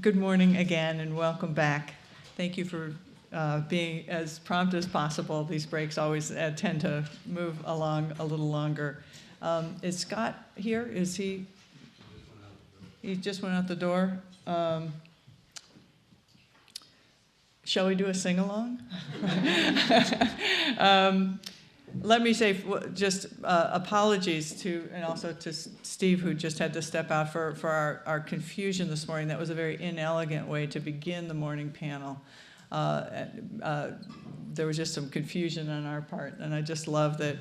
Good morning again, and welcome back. Thank you for being as prompt as possible. These breaks always tend to move along a little longer. Is Scott here? Is he? He just went out the door. Shall we do a sing-along? Let me say just apologies to, and also to Steve, who just had to step out for our confusion this morning. That was a very inelegant way to begin the morning panel. There was just some confusion on our part, and I just love that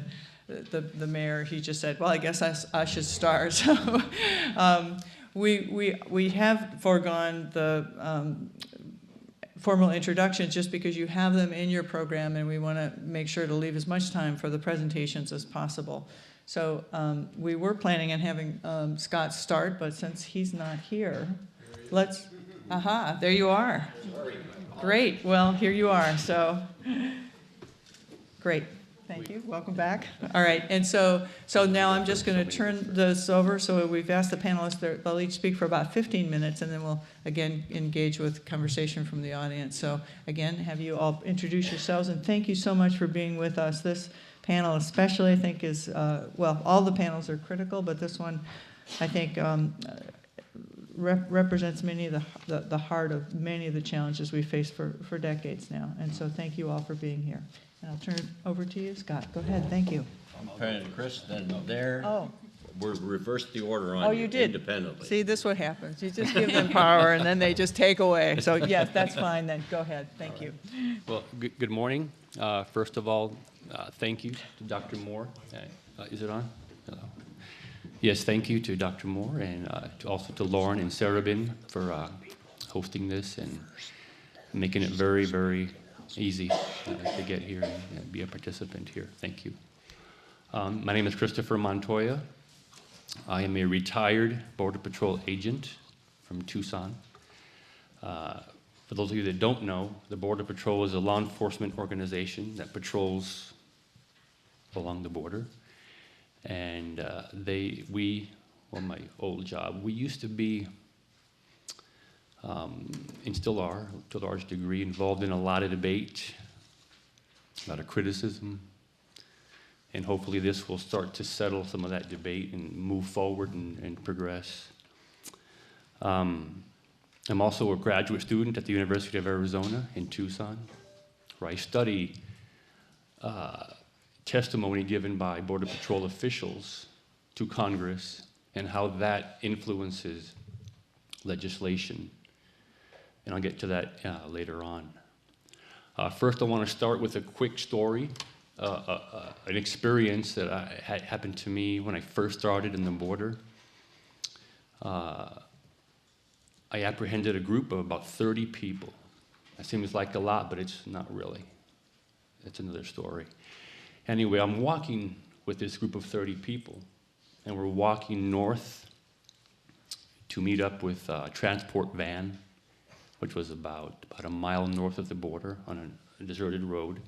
the mayor, he just said, well, I guess I should start. So we have foregone the formal introductions just because you have them in your program, and we want to make sure to leave as much time for the presentations as possible. So we were planning on having Scott start, but since he's not here, let's, there you are. Great, well, here you are, so great. Thank you, welcome back. All right, and so now I'm just going to turn this over. So we've asked the panelists, they'll each speak for about 15 minutes, and then we'll again engage with conversation from the audience. So again, have you all introduce yourselves, and thank you so much for being with us. This panel especially, I think, is, well, all the panels are critical, but this one, I think, represents many of the heart of many of the challenges we face for decades now. And so thank you all for being here. And I'll turn it over to you, Scott. Go ahead. Thank you. I'm turning Kristin there. Oh. We're reversed the order on you did independently. See, this is what happens. You just give them power, and then they just take away. So yes, that's fine then. Go ahead. Thank you. Well, good morning. First of all, thank you to Dr. Moore. Is it on? Hello. Yes, thank you to Dr. Moore, and also to Lauren and Sarabin for hosting this and making it very, very easy to get here and be a participant here. Thank you. My name is Christopher Montoya. I am a retired Border Patrol agent from Tucson. For those of you that don't know, the Border Patrol is a law enforcement organization that patrols along the border. And my old job, we used to be, and still are, to a large degree, involved in a lot of debate, a lot of criticism, and hopefully this will start to settle some of that debate and move forward and progress. I'm also a graduate student at the University of Arizona in Tucson, where I study testimony given by Border Patrol officials to Congress and how that influences legislation. And I'll get to that later on. First, I want to start with a quick story, an experience that had happened to me when I first started in the border. I apprehended a group of about 30 people. That seems like a lot, but it's not really. It's another story. Anyway, I'm walking with this group of 30 people, and we're walking north to meet up with a transport van, which was about a mile north of the border on a deserted road.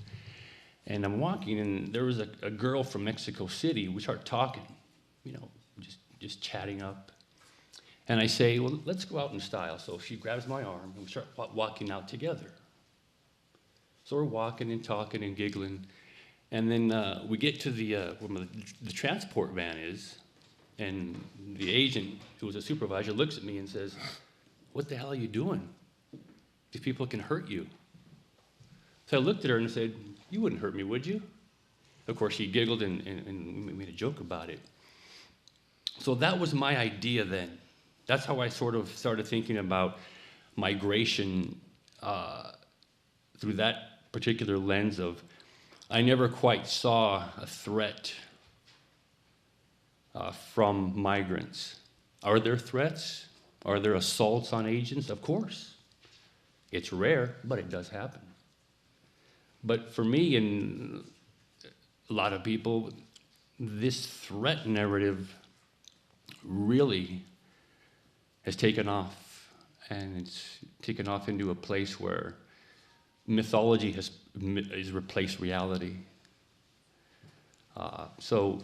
And I'm walking, and there was a girl from Mexico City. We start talking, just chatting up. And I say, well, let's go out in style. So she grabs my arm, and we start walking out together. So we're walking and talking and giggling. And then we get to where the transport van is, and the agent, who was a supervisor, looks at me and says, what the hell are you doing? These people can hurt you. So I looked at her and said, you wouldn't hurt me, would you? Of course, she giggled and we made a joke about it. So that was my idea then. That's how I sort of started thinking about migration through that particular lens of, I never quite saw a threat from migrants. Are there threats? Are there assaults on agents? Of course. It's rare, but it does happen. But for me and a lot of people, this threat narrative really has taken off, and it's taken off into a place where mythology has replaced reality. So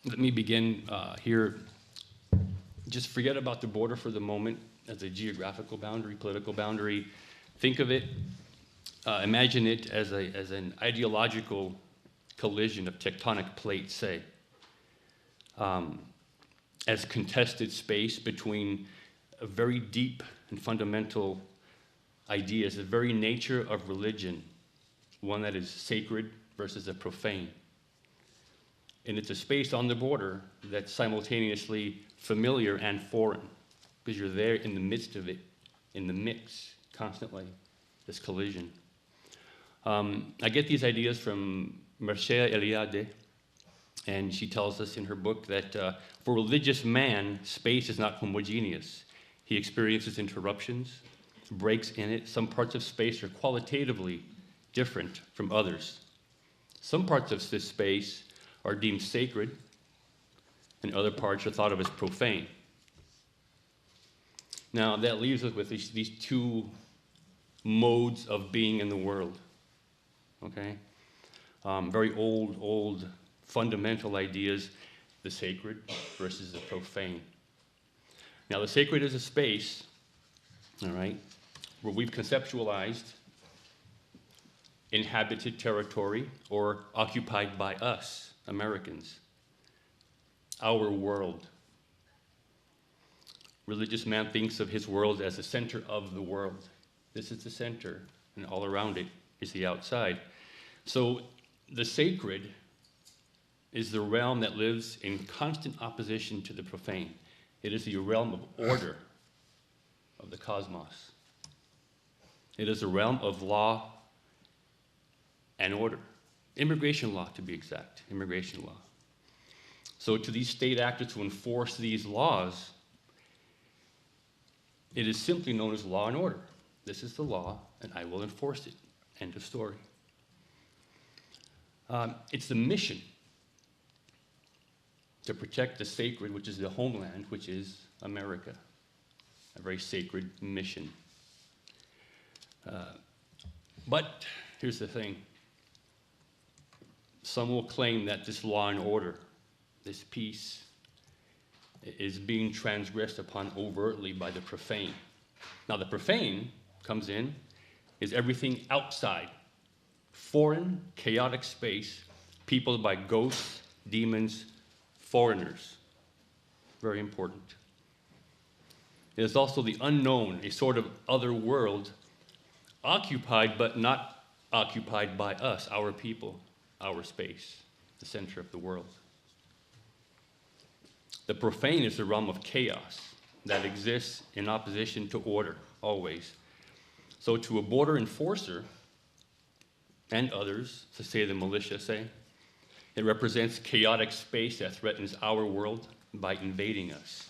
let me begin here. Just forget about the border for the moment. as a geographical boundary, political boundary. Think of it, imagine it as an ideological collision of tectonic plates, say, as contested space between a very deep and fundamental ideas, the very nature of religion, one that is sacred versus a profane. And it's a space on the border that's simultaneously familiar and foreign, because you're there in the midst of it, in the mix, constantly, this collision. I get these ideas from Mircea Eliade, and she tells us in her book that for religious man, space is not homogeneous. He experiences interruptions, breaks in it. Some parts of space are qualitatively different from others. Some parts of this space are deemed sacred, and other parts are thought of as profane. Now, that leaves us with these two modes of being in the world, okay? Very old, fundamental ideas, the sacred versus the profane. Now, the sacred is a space, all right, where we've conceptualized inhabited territory or occupied by us, Americans, our world. Religious man thinks of his world as the center of the world. This is the center, and all around it is the outside. So the sacred is the realm that lives in constant opposition to the profane. It is the realm of order of the cosmos. It is a realm of law and order. Immigration law, to be exact, immigration law. So to these state actors to enforce these laws, it is simply known as law and order. This is the law, and I will enforce it. End of story. It's the mission to protect the sacred, which is the homeland, which is America. A very sacred mission. But here's the thing. Some will claim that this law and order, this peace, is being transgressed upon overtly by the profane. Now, the profane comes in, is everything outside, foreign, chaotic space, peopled by ghosts, demons, foreigners. Very important. It is also the unknown, a sort of other world, occupied but not occupied by us, our people, our space, the center of the world. The profane is the realm of chaos that exists in opposition to order, always. So to a border enforcer and others, to say the militia say, it represents chaotic space that threatens our world by invading us.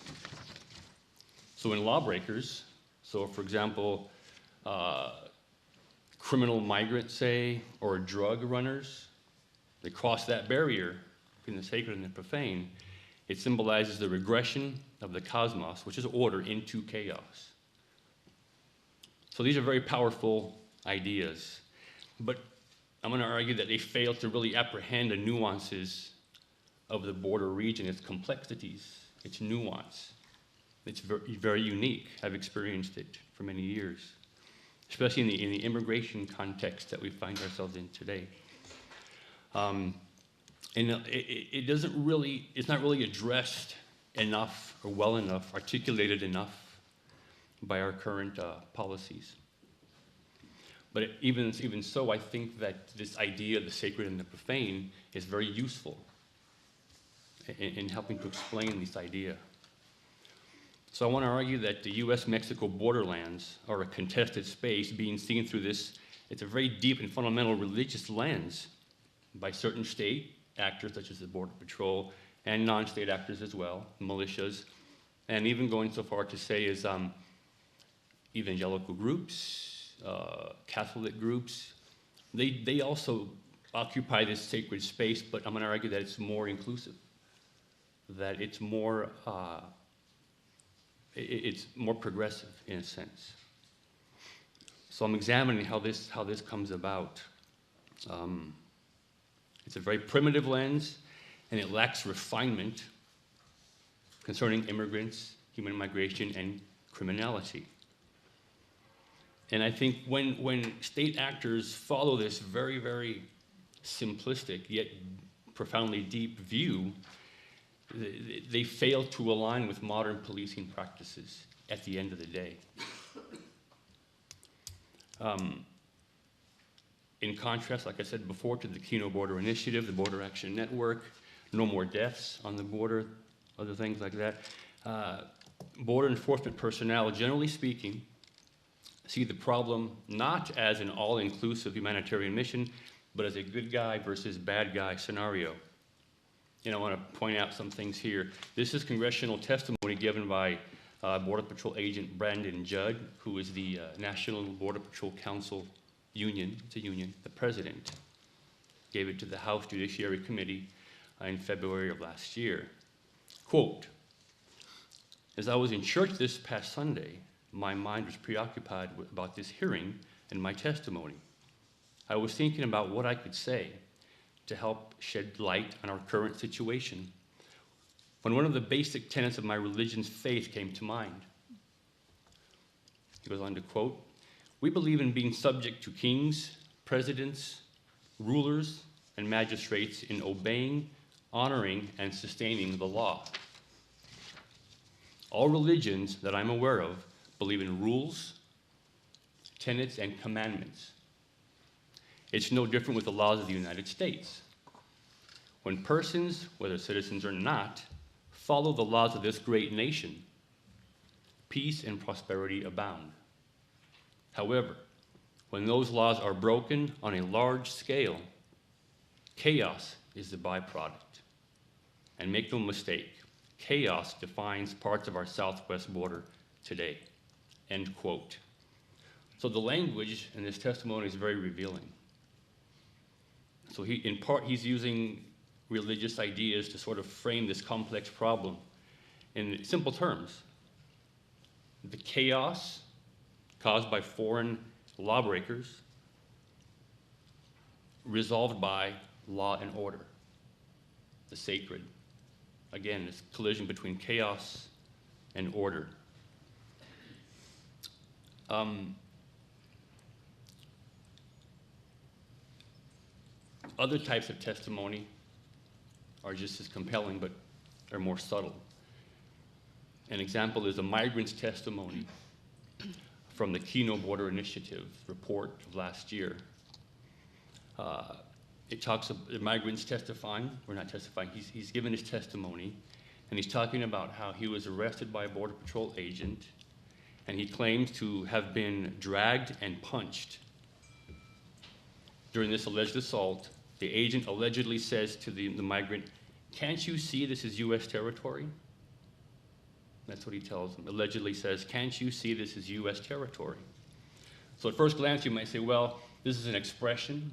So in lawbreakers, so for example, criminal migrants, say, or drug runners, they cross that barrier between the sacred and the profane. It symbolizes the regression of the cosmos, which is order, into chaos. So these are very powerful ideas. But I'm going to argue that they fail to really apprehend the nuances of the border region, its complexities, its nuance. It's very, very unique. I've experienced it for many years, especially in the immigration context that we find ourselves in today. And it's not really addressed enough or well enough, articulated enough by our current policies. But even so, I think that this idea of the sacred and the profane is very useful in helping to explain this idea. So I want to argue that the U.S.-Mexico borderlands are a contested space being seen through this. It's a very deep and fundamental religious lens by certain state actors such as the Border Patrol and non-state actors as well, militias, and even going so far to say is evangelical groups, Catholic groups. They also occupy this sacred space, but I'm going to argue that it's more inclusive, that it's more progressive in a sense. So I'm examining how this comes about. It's a very primitive lens, and it lacks refinement concerning immigrants, human migration, and criminality. And I think when state actors follow this very, very simplistic yet profoundly deep view, they fail to align with modern policing practices at the end of the day. In contrast, like I said before, to the Keno Border Initiative, the Border Action Network, no more deaths on the border, other things like that, border enforcement personnel, generally speaking, see the problem not as an all-inclusive humanitarian mission, but as a good guy versus bad guy scenario. And I want to point out some things here. This is congressional testimony given by Border Patrol Agent Brandon Judd, who is the National Border Patrol Council union, it's a union, the president gave it to the House Judiciary Committee in February of last year. Quote, "As I was in church this past Sunday, my mind was preoccupied about this hearing and my testimony. I was thinking about what I could say to help shed light on our current situation when one of the basic tenets of my religion's faith came to mind." He goes on to quote, "We believe in being subject to kings, presidents, rulers, and magistrates in obeying, honoring, and sustaining the law. All religions that I'm aware of believe in rules, tenets, and commandments. It's no different with the laws of the United States. When persons, whether citizens or not, follow the laws of this great nation, peace and prosperity abound. However, when those laws are broken on a large scale, chaos is the byproduct. And make no mistake, chaos defines parts of our southwest border today." End quote. So the language in this testimony is very revealing. So in part, he's using religious ideas to sort of frame this complex problem in simple terms. The chaos caused by foreign lawbreakers resolved by law and order, the sacred. Again, this collision between chaos and order. Other types of testimony are just as compelling, but are more subtle. An example is a migrant's testimony from the Keno Border Initiative report of last year. It talks of the migrants testifying, or not testifying, he's given his testimony, and he's talking about how he was arrested by a Border Patrol agent, and he claims to have been dragged and punched. During this alleged assault, the agent allegedly says to the migrant, "Can't you see this is U.S. territory?" That's what he tells him. Allegedly says, "Can't you see this is U.S. territory?" So at first glance, you might say, well, this is an expression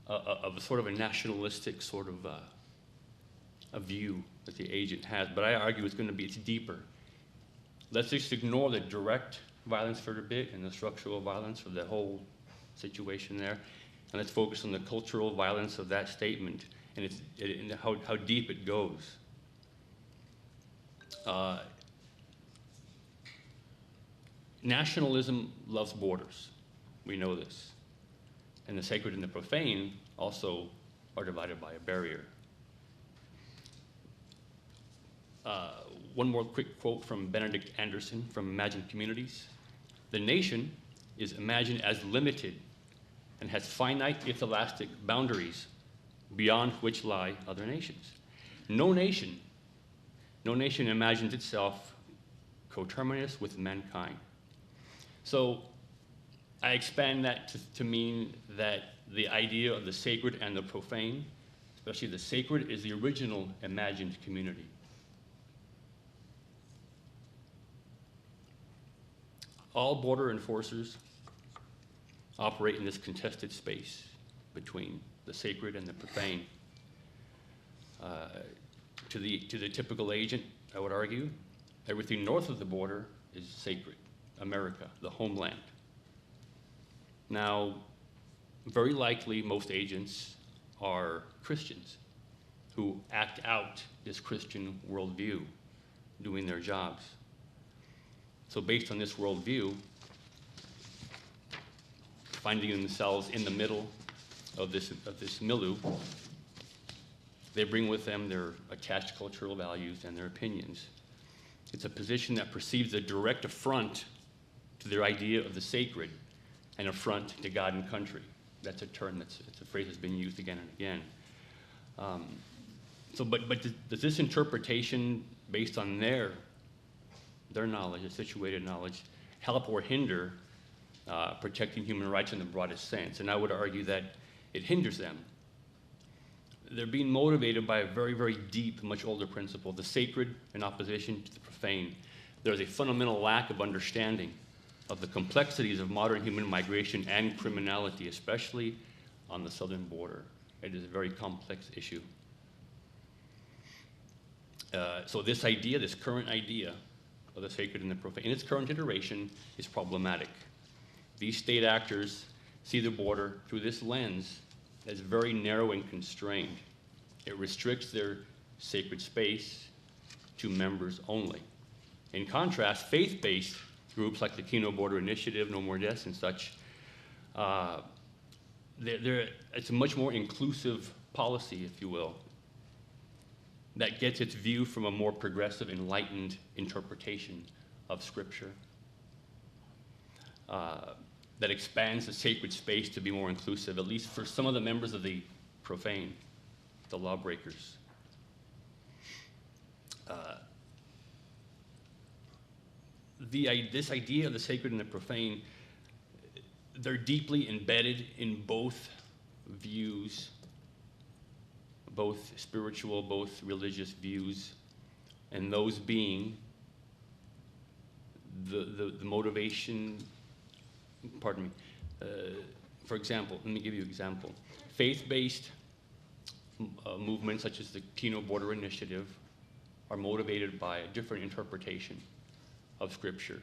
of a sort of a nationalistic sort of a view that the agent has. But I argue it's deeper. Let's just ignore the direct violence for a bit and the structural violence of the whole situation there. And let's focus on the cultural violence of that statement and how deep it goes. Nationalism loves borders. We know this. And the sacred and the profane also are divided by a barrier. One more quick quote from Benedict Anderson from Imagined Communities. "The nation is imagined as limited and has finite, if elastic, boundaries beyond which lie other nations. No nation imagines itself coterminous with mankind." So I expand that to mean that the idea of the sacred and the profane, especially the sacred, is the original imagined community. All border enforcers operate in this contested space between the sacred and the profane. To the typical agent, I would argue, everything north of the border is sacred, America, the homeland. Now, very likely most agents are Christians who act out this Christian worldview doing their jobs. So based on this worldview, finding themselves in the middle of this milieu, they bring with them their attached cultural values and their opinions. It's a position that perceives a direct affront to their idea of the sacred, an affront to God and country. That's a term, it's a phrase that's been used again and again. But does this interpretation, based on their knowledge, their situated knowledge, help or hinder protecting human rights in the broadest sense? And I would argue that it hinders them. They're being motivated by a very, very deep, much older principle, the sacred in opposition to the profane. There's a fundamental lack of understanding of the complexities of modern human migration and criminality, especially on the southern border. It is a very complex issue. So this idea, this current idea of the sacred and the profane, in its current iteration, is problematic. These state actors see the border through this lens as very narrow and constrained. It restricts their sacred space to members only. In contrast, faith-based groups like the Kino Border Initiative, No More Deaths and such, it's a much more inclusive policy, if you will, that gets its view from a more progressive, enlightened interpretation of Scripture, that expands the sacred space to be more inclusive, at least for some of the members of the profane, the lawbreakers. This idea of the sacred and the profane, they're deeply embedded in both views, both spiritual, both religious views, and those being the motivation, pardon me, for example, let me give you an example. Faith-based movements such as the Kino Border Initiative are motivated by a different interpretation of Scripture.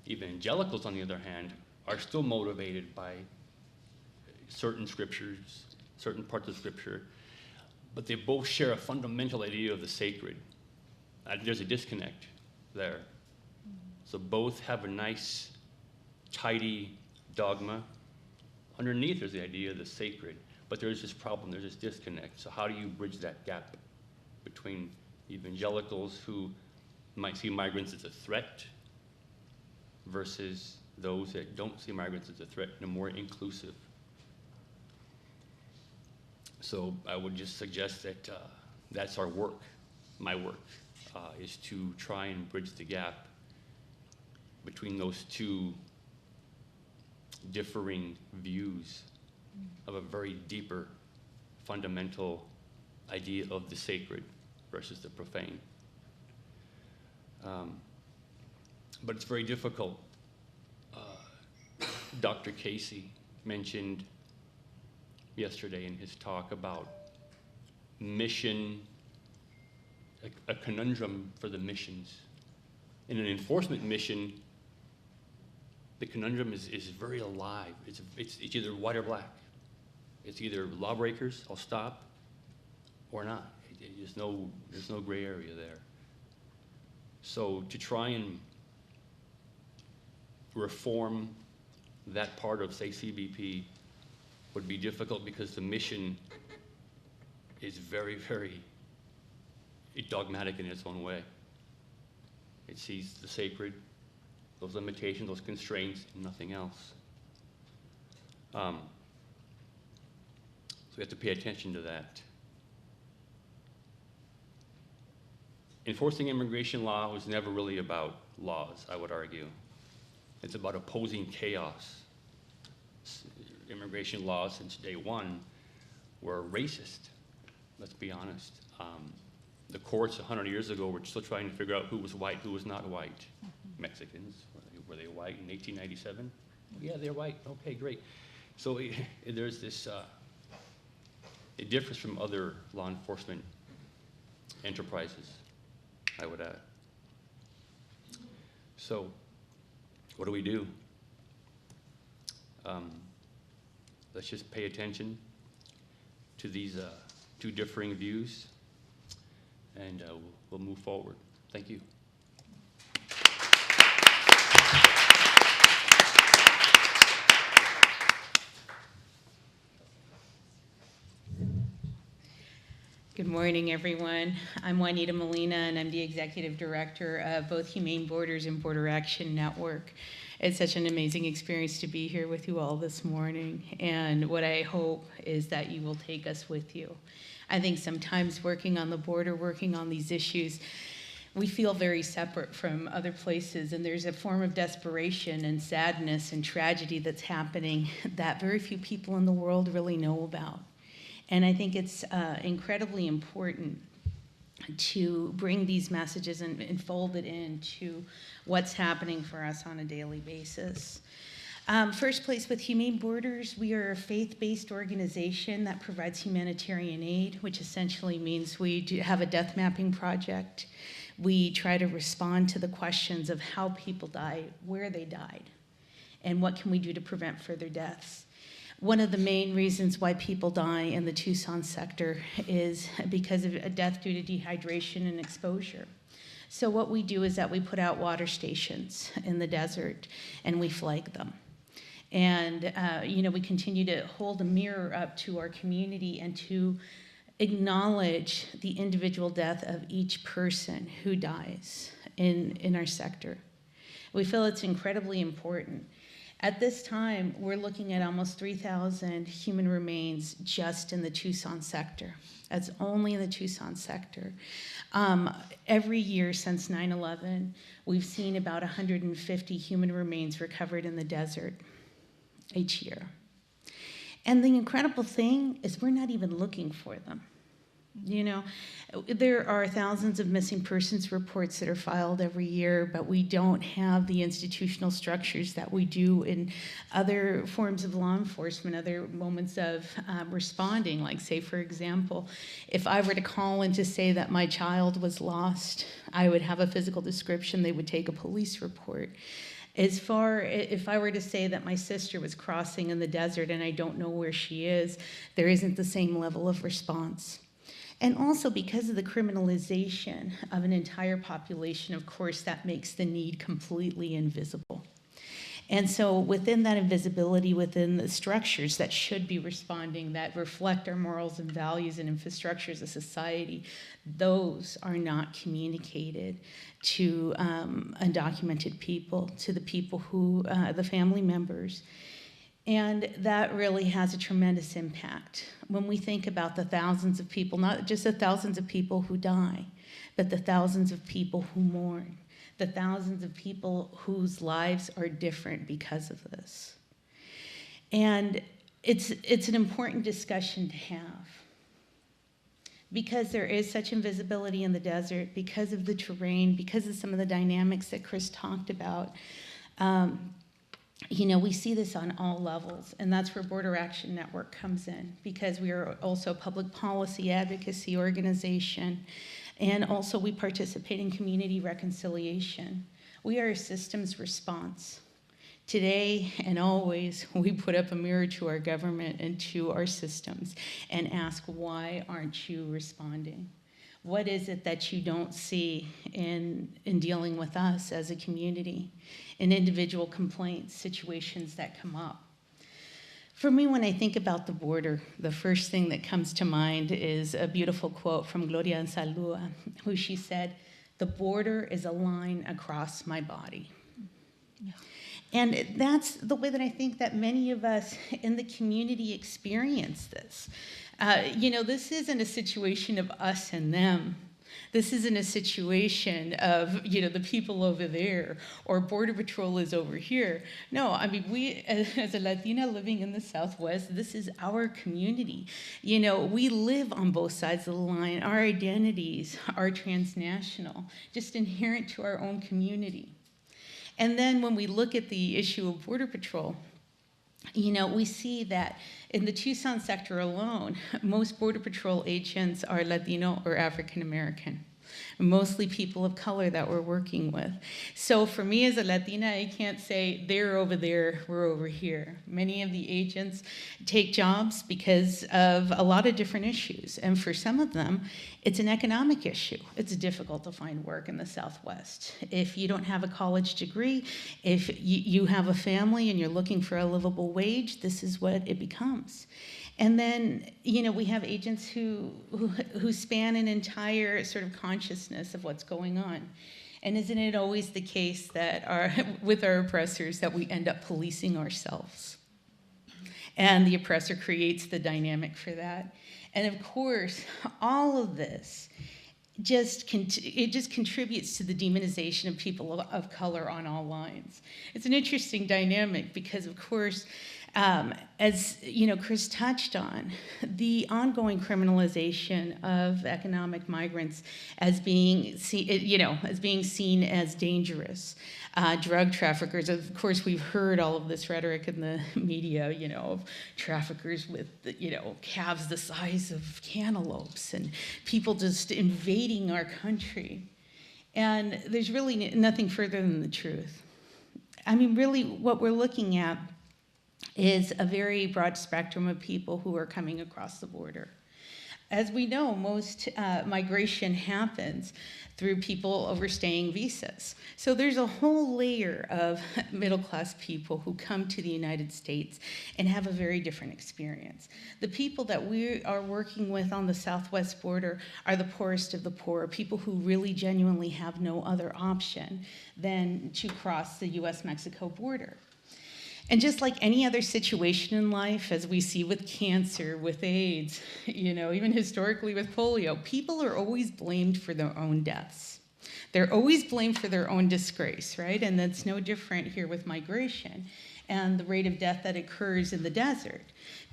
Evangelicals, on the other hand, are still motivated by certain scriptures, certain parts of Scripture, but they both share a fundamental idea of the sacred. There's a disconnect there. So both have a nice, tidy dogma. Underneath there's the idea of the sacred, but there's this problem, there's this disconnect. So how do you bridge that gap between evangelicals who might see migrants as a threat versus those that don't see migrants as a threat and are more inclusive? So I would just suggest that that's our work, my work, is to try and bridge the gap between those two differing views of a very deeper, fundamental idea of the sacred versus the profane. But it's very difficult. Dr. Casey mentioned yesterday in his talk about mission, a conundrum for the missions. In an enforcement mission, the conundrum is very alive. It's either white or black. It's either lawbreakers, I'll stop, or not. There's no gray area there. So to try and reform that part of, say, CBP would be difficult because the mission is very, very dogmatic in its own way. It sees the sacred, those limitations, those constraints, and nothing else. So we have to pay attention to that. Enforcing immigration law was never really about laws, I would argue. It's about opposing chaos. Immigration laws since day one were racist, let's be honest. The courts 100 years ago were still trying to figure out who was white, who was not white. Mexicans, were they white in 1897? Yeah, they're white. Okay, great. So there's this, it differs from other law enforcement enterprises, I would add. So what do? Let's just pay attention to these two differing views, and we'll move forward. Thank you. Good morning, everyone. I'm Juanita Molina, and I'm the Executive Director of both Humane Borders and Border Action Network. It's such an amazing experience to be here with you all this morning, and what I hope is that you will take us with you. I think sometimes working on the border, working on these issues, we feel very separate from other places, and there's a form of desperation and sadness and tragedy that's happening that very few people in the world really know about. And I think it's incredibly important to bring these messages and fold it into what's happening for us on a daily basis. First place with Humane Borders, we are a faith-based organization that provides humanitarian aid, which essentially means we do have a death mapping project. We try to respond to the questions of how people die, where they died, and what can we do to prevent further deaths. One of the main reasons why people die in the Tucson sector is because of a death due to dehydration and exposure. So what we do is that we put out water stations in the desert and we flag them. And we continue to hold a mirror up to our community and to acknowledge the individual death of each person who dies in our sector. We feel it's incredibly important. At this time, we're looking at almost 3,000 human remains just in the Tucson sector. That's only in the Tucson sector. Every year since 9/11, we've seen about 150 human remains recovered in the desert each year. And the incredible thing is we're not even looking for them. You know, there are thousands of missing persons reports that are filed every year, but we don't have the institutional structures that we do in other forms of law enforcement, other moments of responding. Like, say, for example, if I were to call in to say that my child was lost, I would have a physical description, they would take a police report. If I were to say that my sister was crossing in the desert and I don't know where she is, there isn't the same level of response. And also because of the criminalization of an entire population, of course, that makes the need completely invisible. And so within that invisibility, within the structures that should be responding, that reflect our morals and values and infrastructures of society, those are not communicated to undocumented people, to the people who, the family members. And that really has a tremendous impact when we think about the thousands of people, not just the thousands of people who die, but the thousands of people who mourn, the thousands of people whose lives are different because of this. And it's an important discussion to have because there is such invisibility in the desert, because of the terrain, because of some of the dynamics that Chris talked about. We see this on all levels, and that's where Border Action Network comes in, because we are also a public policy advocacy organization, and also we participate in community reconciliation. We are a systems response. Today and always, we put up a mirror to our government and to our systems and ask, why aren't you responding? What is it that you don't see in dealing with us as a community, in individual complaints, situations that come up? For me, when I think about the border, the first thing that comes to mind is a beautiful quote from Gloria Anzaldúa, who she said, "The border is a line across my body." Yeah. And that's the way that I think that many of us in the community experience this. This isn't a situation of us and them. This isn't a situation of, the people over there or Border Patrol is over here. No, I mean, we, as a Latina living in the Southwest, this is our community. We live on both sides of the line. Our identities are transnational, just inherent to our own community. And then when we look at the issue of Border Patrol, we see that in the Tucson sector alone, most Border Patrol agents are Latino or African American, mostly people of color that we're working with. So for me as a Latina, I can't say they're over there, we're over here. Many of the agents take jobs because of a lot of different issues. And for some of them, it's an economic issue. It's difficult to find work in the Southwest. If you don't have a college degree, if you have a family and you're looking for a livable wage, this is what it becomes. And then, we have agents who span an entire sort of consciousness of what's going on. And isn't it always the case that with our oppressors that we end up policing ourselves? And the oppressor creates the dynamic for that. And of course, all of this just contributes to the demonization of people of color on all lines. It's an interesting dynamic because, of course, as Chris touched on, the ongoing criminalization of economic migrants as being seen as dangerous. Drug traffickers, of course, we've heard all of this rhetoric in the media, of traffickers with, calves the size of cantaloupes and people just invading our country. And there's really nothing further than the truth. I mean, really, what we're looking at is a very broad spectrum of people who are coming across the border. As we know, most migration happens through people overstaying visas. So there's a whole layer of middle-class people who come to the United States and have a very different experience. The people that we are working with on the southwest border are the poorest of the poor, people who really genuinely have no other option than to cross the US-Mexico border. And just like any other situation in life, as we see with cancer, with AIDS, even historically with polio, people are always blamed for their own deaths. They're always blamed for their own disgrace, right? And that's no different here with migration and the rate of death that occurs in the desert.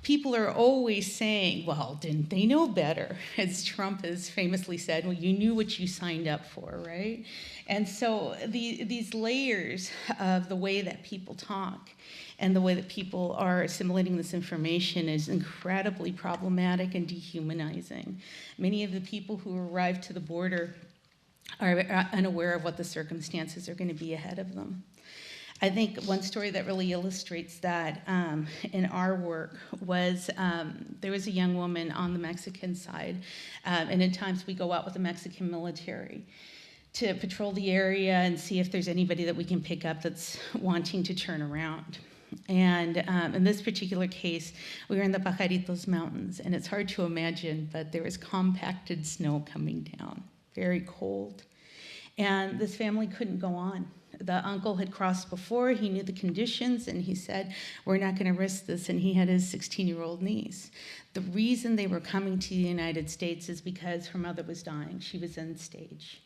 People are always saying, well, didn't they know better? As Trump has famously said, well, you knew what you signed up for, right? And so these layers of the way that people talk and the way that people are assimilating this information is incredibly problematic and dehumanizing. Many of the people who arrive to the border are unaware of what the circumstances are going to be ahead of them. I think one story that really illustrates that in our work was there was a young woman on the Mexican side, and at times we go out with the Mexican military to patrol the area and see if there's anybody that we can pick up that's wanting to turn around. And in this particular case, we were in the Pajaritos Mountains, and it's hard to imagine, but there was compacted snow coming down, very cold. And this family couldn't go on. The uncle had crossed before, he knew the conditions, and he said, we're not gonna risk this, and he had his 16-year-old niece. The reason they were coming to the United States is because her mother was dying. She was end stage.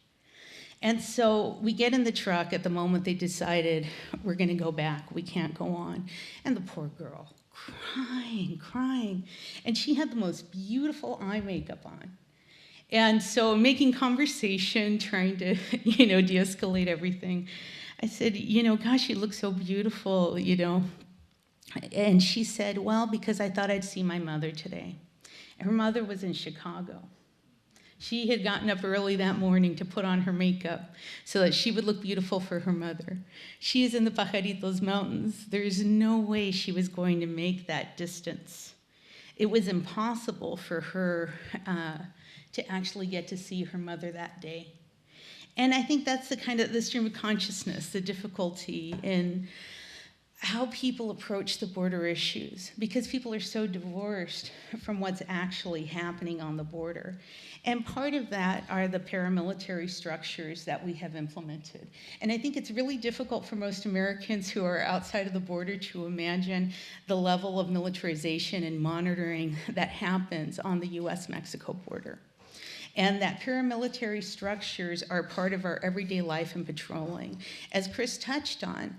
And so we get in the truck at the moment they decided, we're gonna go back, we can't go on. And the poor girl, crying. And she had the most beautiful eye makeup on. And so making conversation, trying to, de-escalate everything, I said, gosh, you look so beautiful, And she said, well, because I thought I'd see my mother today. And her mother was in Chicago. She had gotten up early that morning to put on her makeup so that she would look beautiful for her mother. She is in the Pajaritos Mountains. There is no way she was going to make that distance. It was impossible for her to actually get to see her mother that day. And I think that's the stream of consciousness, the difficulty in how people approach the border issues, because people are so divorced from what's actually happening on the border. And part of that are the paramilitary structures that we have implemented. And I think it's really difficult for most Americans who are outside of the border to imagine the level of militarization and monitoring that happens on the US-Mexico border. And that paramilitary structures are part of our everyday life in patrolling. As Chris touched on,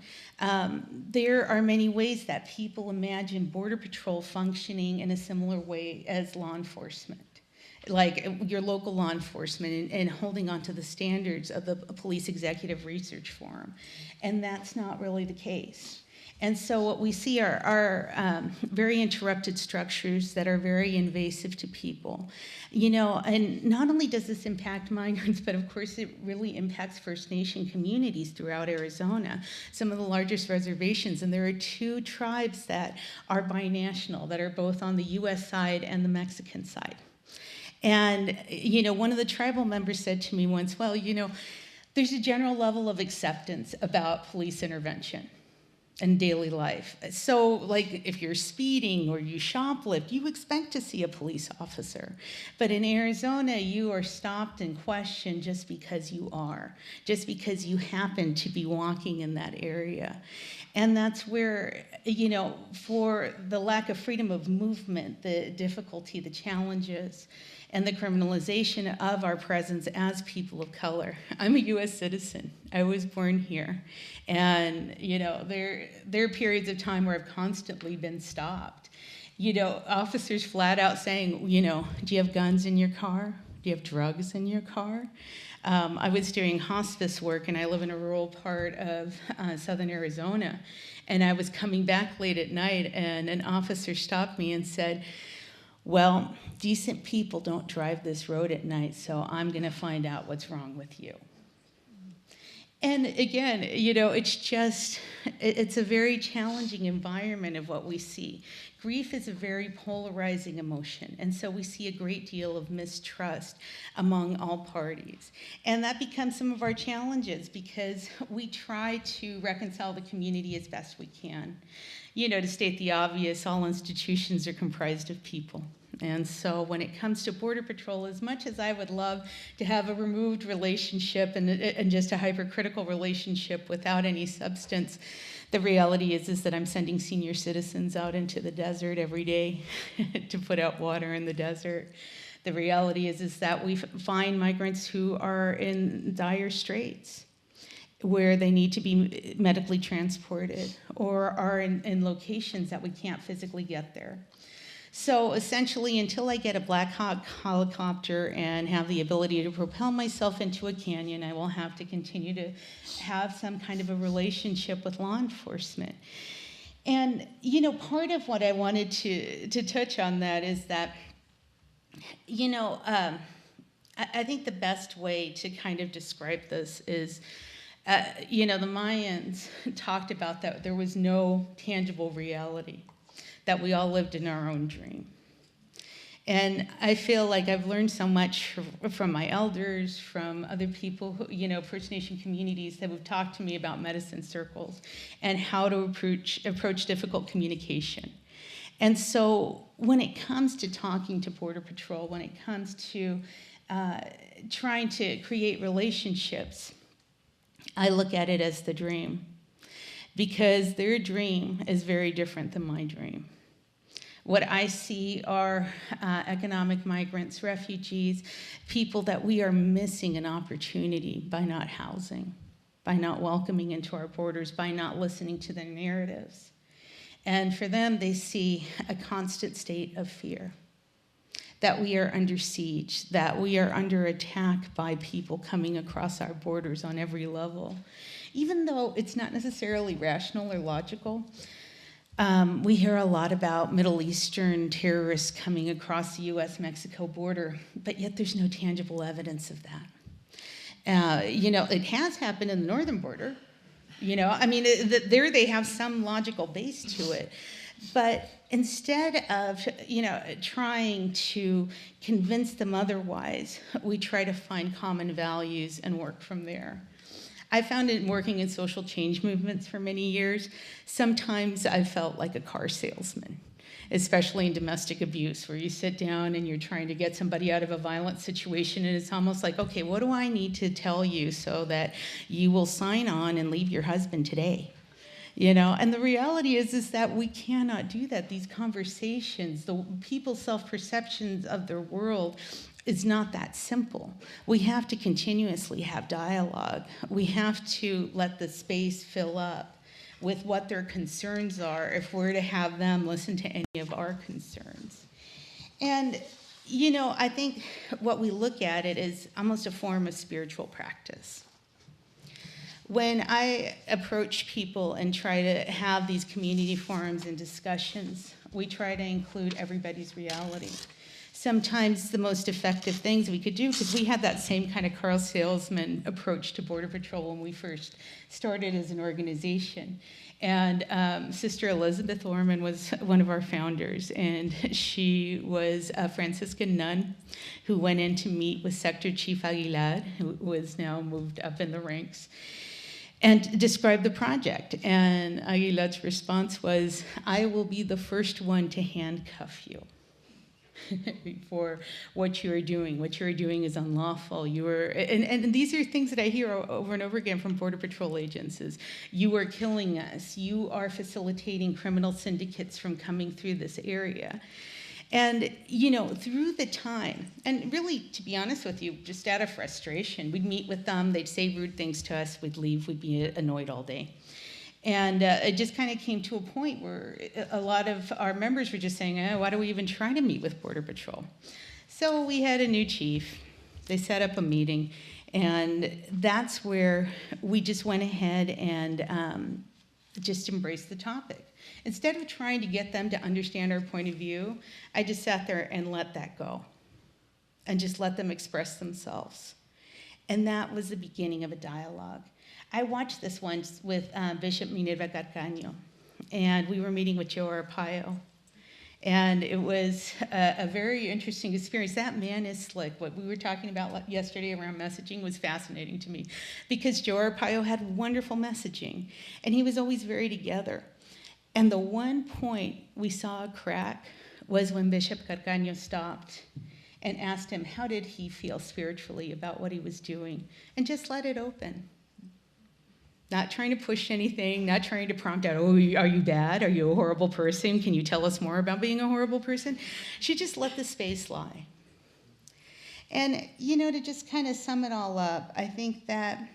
there are many ways that people imagine Border Patrol functioning in a similar way as law enforcement, like your local law enforcement and holding on to the standards of the Police Executive Research Forum. And that's not really the case. And so what we see are very interrupted structures that are very invasive to people. And not only does this impact migrants, but of course it really impacts First Nation communities throughout Arizona, some of the largest reservations. And there are 2 tribes that are binational, that are both on the US side and the Mexican side. And, one of the tribal members said to me once, well, there's a general level of acceptance about police intervention. in daily life. So, like, if you're speeding or you shoplift, you expect to see a police officer. But in Arizona, you are stopped and questioned just because you are, just because you happen to be walking in that area. And that's where, you know, for the lack of freedom of movement, the difficulty, the challenges, and the criminalization of our presence as people of color. I'm a U.S. citizen. I was born here. And, you know, there are periods of time where I've constantly been stopped. You know, officers flat out saying, you know, do you have guns in your car? Do you have drugs in your car? I was doing hospice work, and I live in a rural part of southern Arizona. And I was coming back late at night, and an officer stopped me and said, well, decent people don't drive this road at night, so I'm going to find out what's wrong with you. And again, you know, it's a very challenging environment of what we see. Grief is a very polarizing emotion, and so we see a great deal of mistrust among all parties. And that becomes some of our challenges because we try to reconcile the community as best we can. You know, to state the obvious, all institutions are comprised of people. And so when it comes to Border Patrol, as much as I would love to have a removed relationship and just a hypercritical relationship without any substance, the reality is that I'm sending senior citizens out into the desert every day to put out water in the desert. The reality is that we find migrants who are in dire straits, where they need to be medically transported or are in locations that we can't physically get there. So essentially, until I get a Black Hawk helicopter and have the ability to propel myself into a canyon, I will have to continue to have some kind of a relationship with law enforcement. And, you know, part of what I wanted to touch on that is that, you know, I think the best way to kind of describe this is, you know, the Mayans talked about that there was no tangible reality, that we all lived in our own dream. And I feel like I've learned so much from my elders, from other people, who, you know, First Nation communities that have talked to me about medicine circles and how to approach difficult communication. And so when it comes to talking to Border Patrol, when it comes to trying to create relationships, I look at it as the dream, because their dream is very different than my dream. What I see are economic migrants, refugees, people that we are missing an opportunity by not housing, by not welcoming into our borders, by not listening to their narratives. And for them, they see a constant state of fear, that we are under siege, that we are under attack by people coming across our borders on every level. Even though it's not necessarily rational or logical, we hear a lot about Middle Eastern terrorists coming across the US-Mexico border, but yet there's no tangible evidence of that. You know, it has happened in the northern border. You know, I mean, there they have some logical base to it. But instead of, you know, trying to convince them otherwise, we try to find common values and work from there. I found in working in social change movements for many years, sometimes I felt like a car salesman, especially in domestic abuse, where you sit down and you're trying to get somebody out of a violent situation, and it's almost like, okay, what do I need to tell you so that you will sign on and leave your husband today? You know, and the reality is that we cannot do that. These conversations, the people's self-perceptions of their world is not that simple. We have to continuously have dialogue. We have to let the space fill up with what their concerns are if we're to have them listen to any of our concerns. And, you know, I think what we look at it is almost a form of spiritual practice. When I approach people and try to have these community forums and discussions, we try to include everybody's reality. Sometimes the most effective things we could do, because we had that same kind of car salesman approach to Border Patrol when we first started as an organization. And Sister Elizabeth Orman was one of our founders, and she was a Franciscan nun who went in to meet with Sector Chief Aguilar, who was now moved up in the ranks. and described the project. And Aguilar's response was, I will be the first one to handcuff you for what you are doing. What you are doing is unlawful. And these are things that I hear over and over again from Border Patrol agents is, you are killing us. You are facilitating criminal syndicates from coming through this area. And, through the time, and really, to be honest with you, just out of frustration, we'd meet with them, they'd say rude things to us, we'd leave, we'd be annoyed all day. And it just kind of came to a point where a lot of our members were just saying, why do we even try to meet with Border Patrol? So we had a new chief. They set up a meeting, and that's where we just went ahead and just embraced the topic. Instead of trying to get them to understand our point of view, I just sat there and let that go and just let them express themselves. And that was the beginning of a dialogue. I watched this once with Bishop Minerva Carcaño, and we were meeting with Joe Arpaio. And it was a very interesting experience. That man is slick. What we were talking about yesterday around messaging was fascinating to me because Joe Arpaio had wonderful messaging, and he was always very together. And the one point we saw a crack was when Bishop Carcaño stopped and asked him how did he feel spiritually about what he was doing, and just let it open. Not trying to push anything, not trying to prompt out, are you bad? Are you a horrible person? Can you tell us more about being a horrible person? She just let the space lie. And, to just kind of sum it all up, I think that,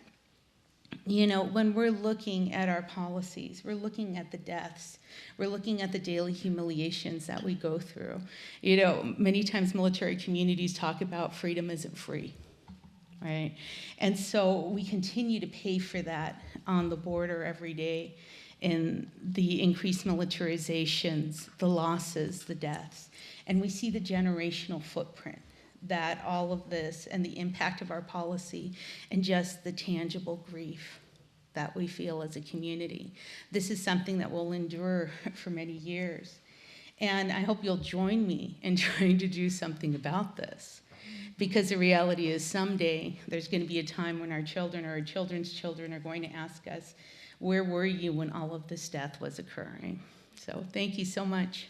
when we're looking at our policies, we're looking at the deaths, we're looking at the daily humiliations that we go through. Many times military communities talk about freedom isn't free, right? And so we continue to pay for that on the border every day in the increased militarizations, the losses, the deaths. And we see the generational footprint that all of this and the impact of our policy and just the tangible grief that we feel as a community. This is something that will endure for many years. And I hope you'll join me in trying to do something about this. Because the reality is someday there's going to be a time when our children or our children's children are going to ask us, where were you when all of this death was occurring? So thank you so much.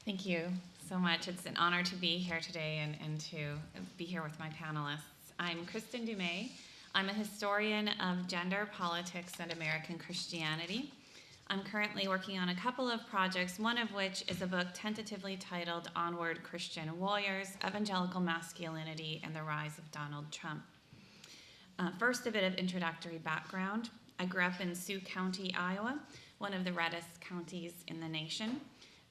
Thank you so much. It's an honor to be here today and to be here with my panelists. I'm Kristin Du Mez. I'm a historian of gender, politics, and American Christianity. I'm currently working on a couple of projects, one of which is a book tentatively titled Onward Christian Warriors, Evangelical Masculinity and the Rise of Donald Trump. First, a bit of introductory background. I grew up in Sioux County, Iowa, one of the reddest counties in the nation,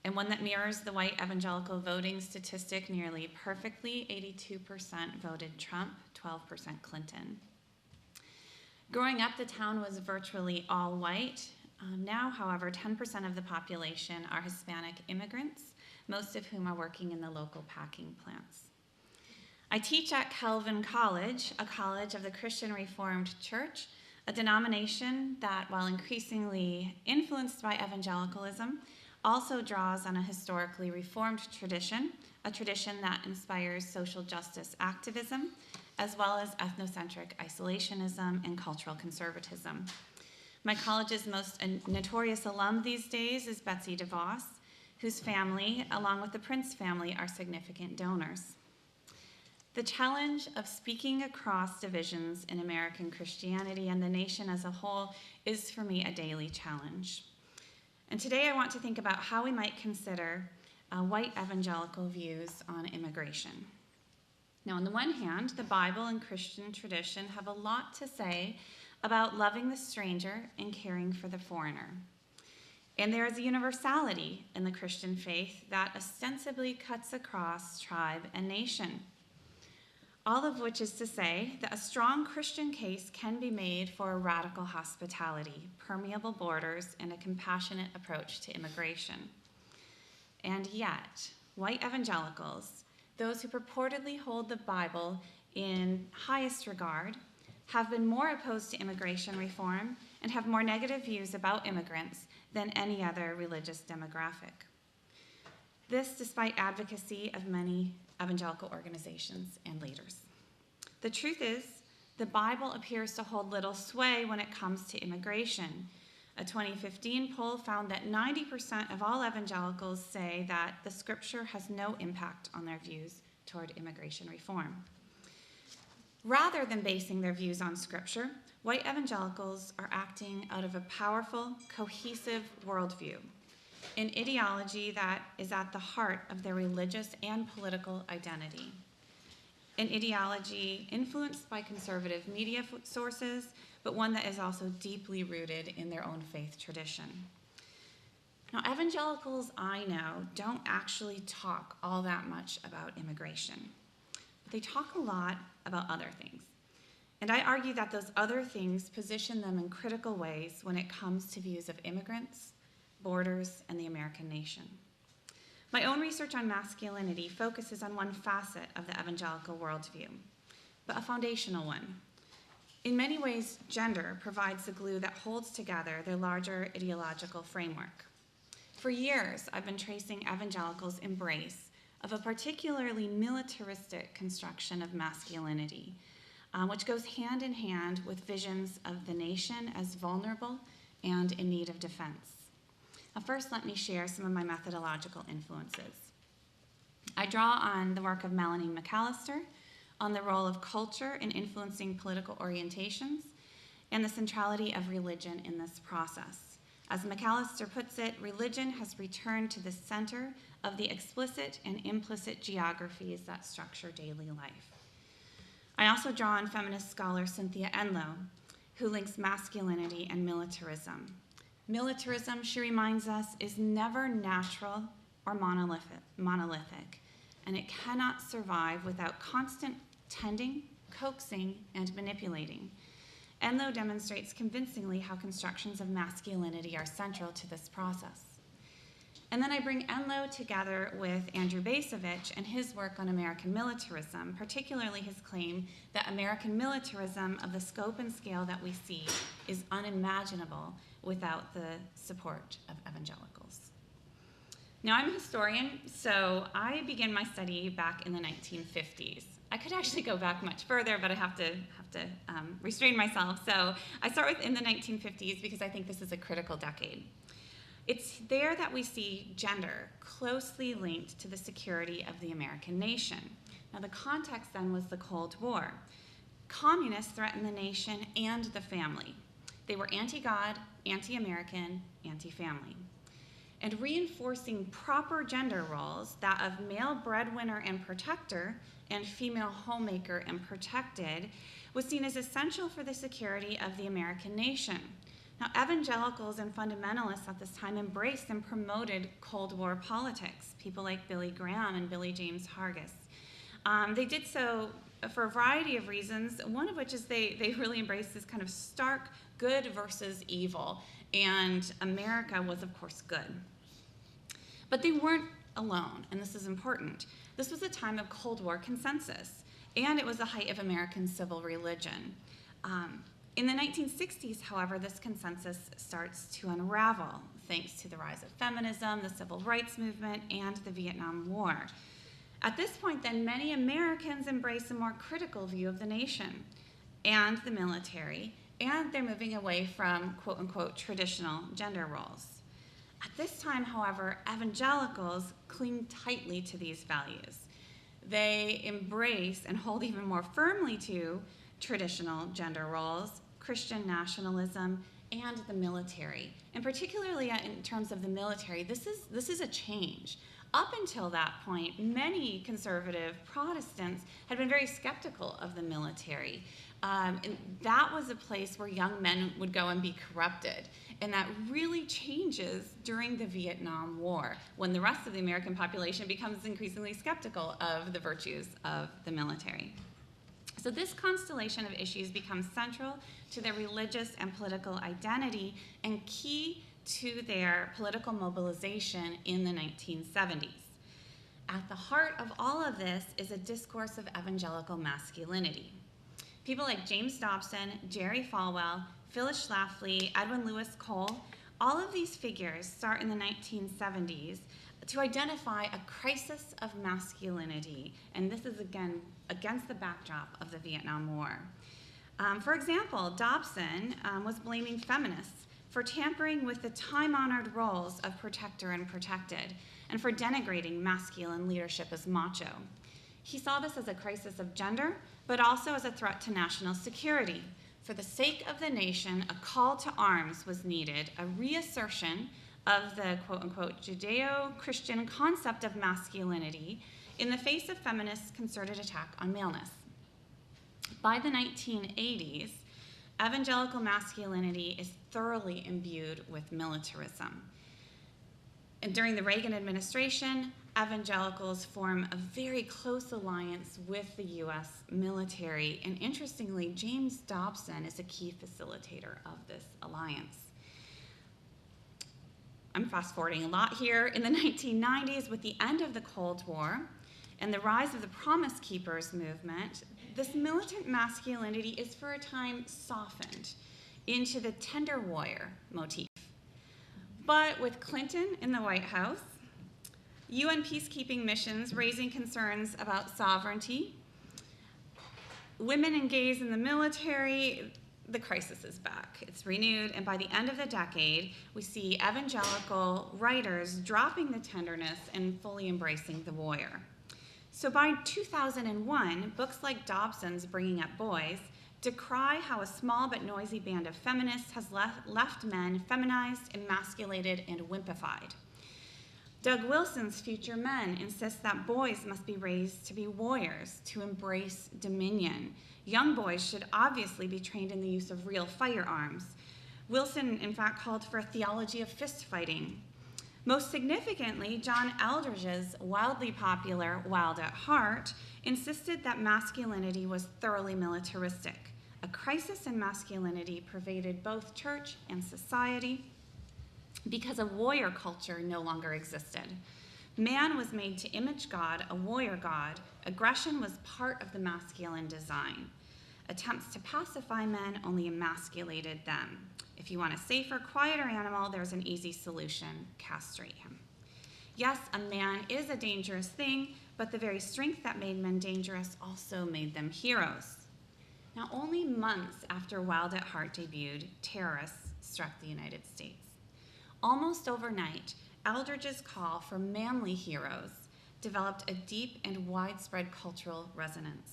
and one that mirrors the white evangelical voting statistic nearly perfectly. 82% voted Trump, 12% Clinton. Growing up, the town was virtually all white. Now, however, 10% of the population are Hispanic immigrants, most of whom are working in the local packing plants. I teach at Calvin College, a college of the Christian Reformed Church, a denomination that, while increasingly influenced by evangelicalism, also draws on a historically reformed tradition, a tradition that inspires social justice activism, as well as ethnocentric isolationism and cultural conservatism. My college's most notorious alum these days is Betsy DeVos, whose family, along with the Prince family, are significant donors. The challenge of speaking across divisions in American Christianity and the nation as a whole is, for me, a daily challenge. And today I want to think about how we might consider white evangelical views on immigration. Now, on the one hand, the Bible and Christian tradition have a lot to say about loving the stranger and caring for the foreigner. And there is a universality in the Christian faith that ostensibly cuts across tribe and nation. All of which is to say that a strong Christian case can be made for a radical hospitality, permeable borders, and a compassionate approach to immigration. And yet, white evangelicals, those who purportedly hold the Bible in highest regard, have been more opposed to immigration reform and have more negative views about immigrants than any other religious demographic. This despite advocacy of many evangelical organizations and leaders. The truth is, the Bible appears to hold little sway when it comes to immigration. A 2015 poll found that 90% of all evangelicals say that the scripture has no impact on their views toward immigration reform. Rather than basing their views on scripture, white evangelicals are acting out of a powerful, cohesive worldview, an ideology that is at the heart of their religious and political identity, an ideology influenced by conservative media sources, but one that is also deeply rooted in their own faith tradition. Now, evangelicals I know don't actually talk all that much about immigration, but they talk a lot about other things. And I argue that those other things position them in critical ways when it comes to views of immigrants, borders, and the American nation. My own research on masculinity focuses on one facet of the evangelical worldview, but a foundational one. In many ways, gender provides the glue that holds together their larger ideological framework. For years, I've been tracing evangelicals' embrace of a particularly militaristic construction of masculinity, which goes hand in hand with visions of the nation as vulnerable and in need of defense. Now, first, let me share some of my methodological influences. I draw on the work of Melanie McAllister on the role of culture in influencing political orientations and the centrality of religion in this process. As McAllister puts it, religion has returned to the center of the explicit and implicit geographies that structure daily life. I also draw on feminist scholar Cynthia Enloe, who links masculinity and militarism. Militarism, she reminds us, is never natural or monolithic, and it cannot survive without constant tending, coaxing, and manipulating. Enloe demonstrates convincingly how constructions of masculinity are central to this process. And then I bring Enloe together with Andrew Bacevich and his work on American militarism, particularly his claim that American militarism of the scope and scale that we see is unimaginable without the support of evangelicals. Now, I'm a historian, so I began my study back in the 1950s. I could actually go back much further, but I have to restrain myself. So I start with in the 1950s because I think this is a critical decade. It's there that we see gender closely linked to the security of the American nation. Now, the context then was the Cold War. Communists threatened the nation and the family. They were anti-God, anti-American, anti-family. And reinforcing proper gender roles, that of male breadwinner and protector and female homemaker and protected, was seen as essential for the security of the American nation. Now, evangelicals and fundamentalists at this time embraced and promoted Cold War politics, people like Billy Graham and Billy James Hargis. They did so for a variety of reasons, one of which is they really embraced this kind of stark good versus evil, and America was, of course, good. But they weren't alone, and this is important. This was a time of Cold War consensus, and it was the height of American civil religion. In the 1960s, however, this consensus starts to unravel, thanks to the rise of feminism, the civil rights movement, and the Vietnam War. At this point, then, many Americans embrace a more critical view of the nation and the military, and they're moving away from quote-unquote traditional gender roles. At this time, however, evangelicals cling tightly to these values. They embrace and hold even more firmly to traditional gender roles, Christian nationalism, and the military. And particularly in terms of the military, this is a change. Up until that point, many conservative Protestants had been very skeptical of the military. And that was a place where young men would go and be corrupted. And that really changes during the Vietnam War, when the rest of the American population becomes increasingly skeptical of the virtues of the military. So this constellation of issues becomes central to their religious and political identity and key to their political mobilization in the 1970s. At the heart of all of this is a discourse of evangelical masculinity. People like James Dobson, Jerry Falwell, Phyllis Schlafly, Edwin Lewis Cole, all of these figures start in the 1970s to identify a crisis of masculinity, and this is again against the backdrop of the Vietnam War. For example, Dobson was blaming feminists for tampering with the time-honored roles of protector and protected, and for denigrating masculine leadership as macho. He saw this as a crisis of gender, but also as a threat to national security. For the sake of the nation, a call to arms was needed, a reassertion of the quote-unquote Judeo-Christian concept of masculinity in the face of feminists' concerted attack on maleness. By the 1980s, evangelical masculinity is thoroughly imbued with militarism. And during the Reagan administration, evangelicals form a very close alliance with the US military. And interestingly, James Dobson is a key facilitator of this alliance. I'm fast forwarding a lot here. In the 1990s, with the end of the Cold War and the rise of the Promise Keepers movement, this militant masculinity is for a time softened into the tender warrior motif. But with Clinton in the White House, UN peacekeeping missions raising concerns about sovereignty, women and gays in the military, the crisis is back. It's renewed, and by the end of the decade, we see evangelical writers dropping the tenderness and fully embracing the warrior. So by 2001, books like Dobson's Bringing Up Boys decry how a small but noisy band of feminists has left men feminized, emasculated, and wimpified. Doug Wilson's Future Men insists that boys must be raised to be warriors, to embrace dominion. Young boys should obviously be trained in the use of real firearms. Wilson, in fact, called for a theology of fist fighting. Most significantly, John Eldridge's wildly popular Wild at Heart insisted that masculinity was thoroughly militaristic. A crisis in masculinity pervaded both church and society because a warrior culture no longer existed. Man was made to image God, a warrior God. Aggression was part of the masculine design. Attempts to pacify men only emasculated them. If you want a safer, quieter animal, there's an easy solution: castrate him. Yes, a man is a dangerous thing, but the very strength that made men dangerous also made them heroes. Now, only months after Wild at Heart debuted, terrorists struck the United States. Almost overnight, Eldridge's call for manly heroes developed a deep and widespread cultural resonance.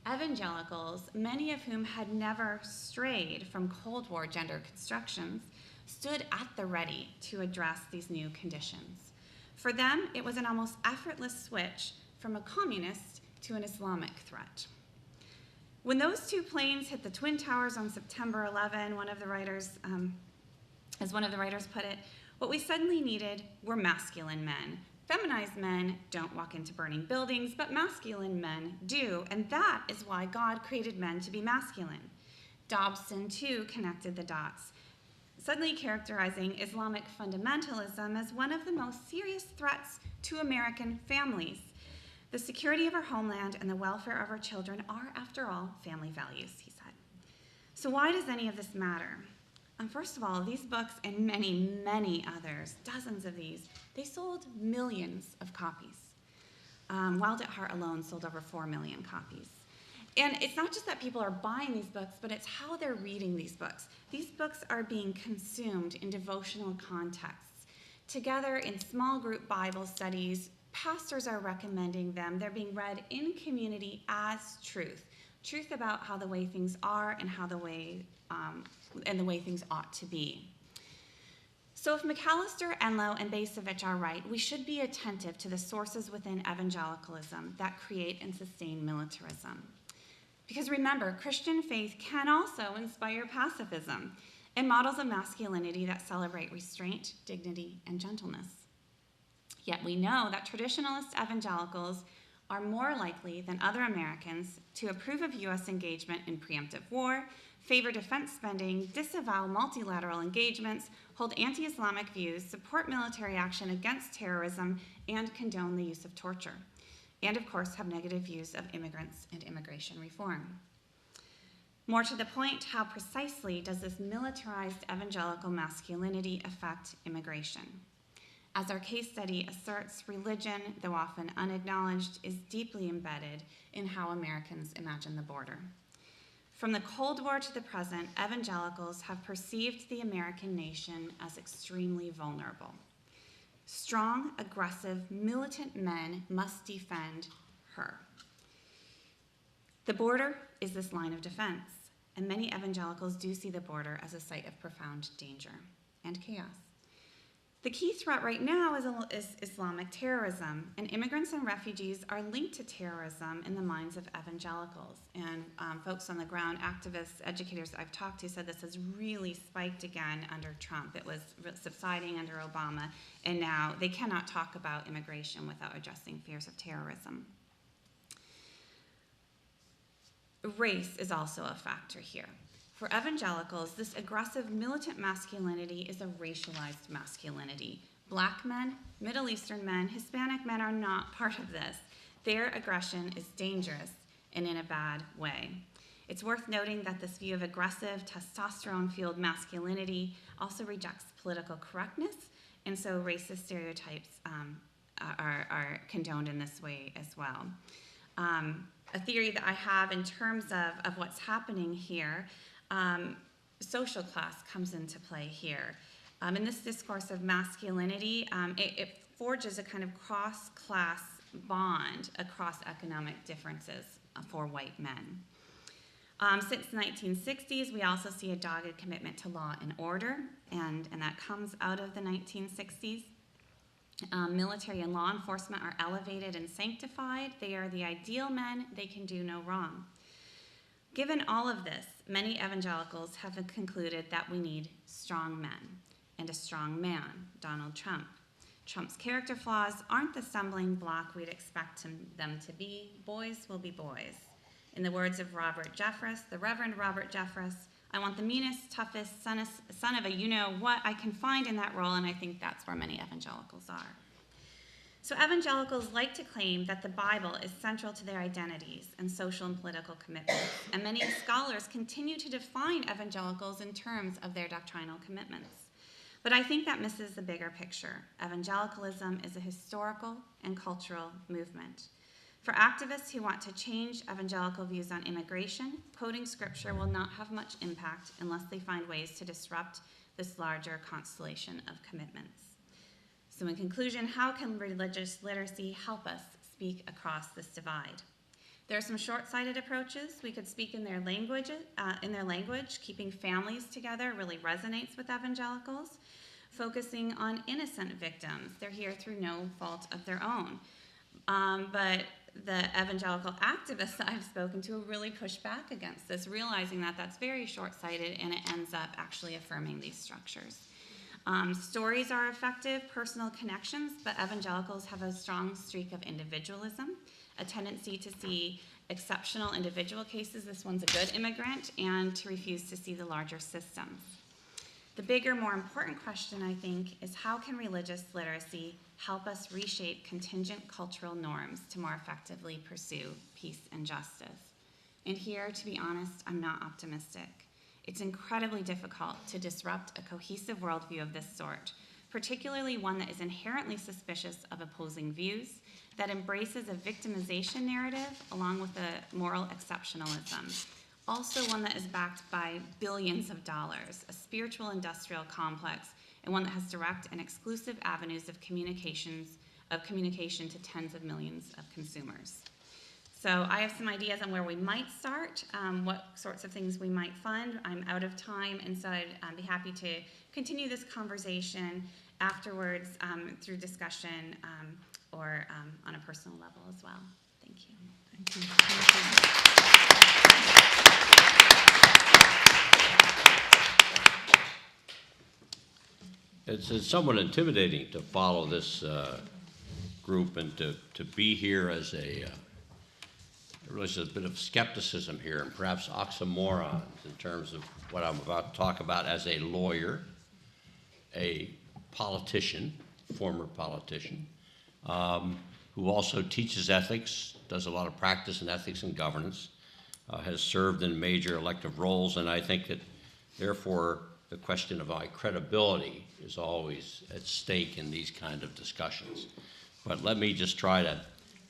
Evangelicals, many of whom had never strayed from Cold War gender constructions, stood at the ready to address these new conditions. For them, it was an almost effortless switch from a communist to an Islamic threat. When those two planes hit the Twin Towers on September 11, as one of the writers put it, what we suddenly needed were masculine men. Feminized men don't walk into burning buildings, but masculine men do, and that is why God created men to be masculine. Dobson, too, connected the dots, suddenly characterizing Islamic fundamentalism as one of the most serious threats to American families. The security of our homeland and the welfare of our children are, after all, family values, he said. So why does any of this matter? First of all, these books and many, many others, dozens of these, they sold millions of copies. Wild at Heart alone sold over 4 million copies. And it's not just that people are buying these books, but it's how they're reading these books. These books are being consumed in devotional contexts. Together in small group Bible studies, pastors are recommending them. They're being read in community as truth about how the way things are and the way things ought to be. So if McAllister, Enlow, and Bacevich are right, we should be attentive to the sources within evangelicalism that create and sustain militarism. Because remember, Christian faith can also inspire pacifism and models of masculinity that celebrate restraint, dignity, and gentleness. Yet we know that traditionalist evangelicals are more likely than other Americans to approve of U.S. engagement in preemptive war, favor defense spending, disavow multilateral engagements, hold anti-Islamic views, support military action against terrorism, and condone the use of torture. And of course, have negative views of immigrants and immigration reform. More to the point, how precisely does this militarized evangelical masculinity affect immigration? As our case study asserts, religion, though often unacknowledged, is deeply embedded in how Americans imagine the border. From the Cold War to the present, evangelicals have perceived the American nation as extremely vulnerable. Strong, aggressive, militant men must defend her. The border is this line of defense, and many evangelicals do see the border as a site of profound danger and chaos. The key threat right now is Islamic terrorism, and immigrants and refugees are linked to terrorism in the minds of evangelicals. And folks on the ground, activists, educators I've talked to said this has really spiked again under Trump. It was subsiding under Obama, and now they cannot talk about immigration without addressing fears of terrorism. Race is also a factor here. For evangelicals, this aggressive militant masculinity is a racialized masculinity. Black men, Middle Eastern men, Hispanic men are not part of this. Their aggression is dangerous and in a bad way. It's worth noting that this view of aggressive, testosterone-fueled masculinity also rejects political correctness, and so racist stereotypes are condoned in this way as well. A theory that I have in terms of what's happening here, social class comes into play here. In this discourse of masculinity, it forges a kind of cross-class bond across economic differences for white men. Since the 1960s, we also see a dogged commitment to law and order, and that comes out of the 1960s. Military and law enforcement are elevated and sanctified. They are the ideal men. They can do no wrong. Given all of this, many evangelicals have concluded that we need strong men and a strong man, Donald Trump. Trump's character flaws aren't the stumbling block we'd expect them to be. Boys will be boys. In the words of Robert Jeffress, the Reverend Robert Jeffress, I want the meanest, toughest son of a you-know-what I can find in that role, and I think that's where many evangelicals are. So evangelicals like to claim that the Bible is central to their identities and social and political commitments, and many scholars continue to define evangelicals in terms of their doctrinal commitments. But I think that misses the bigger picture. Evangelicalism is a historical and cultural movement. For activists who want to change evangelical views on immigration, quoting scripture will not have much impact unless they find ways to disrupt this larger constellation of commitments. So in conclusion, how can religious literacy help us speak across this divide? There are some short-sighted approaches. We could speak in their language. Keeping families together really resonates with evangelicals. Focusing on innocent victims. They're here through no fault of their own. But the evangelical activists that I've spoken to really push back against this, realizing that that's very short-sighted and it ends up actually affirming these structures. Stories are effective, personal connections, but evangelicals have a strong streak of individualism, a tendency to see exceptional individual cases, this one's a good immigrant, and to refuse to see the larger systems. The bigger, more important question, I think, is how can religious literacy help us reshape contingent cultural norms to more effectively pursue peace and justice? And here, to be honest, I'm not optimistic. It's incredibly difficult to disrupt a cohesive worldview of this sort, particularly one that is inherently suspicious of opposing views, that embraces a victimization narrative along with a moral exceptionalism. Also one that is backed by billions of dollars, a spiritual industrial complex, and one that has direct and exclusive avenues of communication to tens of millions of consumers. So I have some ideas on where we might start, what sorts of things we might fund. I'm out of time, and so I'd be happy to continue this conversation afterwards through discussion or on a personal level as well. Thank you. Thank you. Thank you. It's somewhat intimidating to follow this group and to be here as there's a bit of skepticism here and perhaps oxymorons in terms of what I'm about to talk about as a lawyer, a politician, former politician, who also teaches ethics, does a lot of practice in ethics and governance, has served in major elective roles, and I think that therefore the question of my credibility is always at stake in these kind of discussions. But let me just try to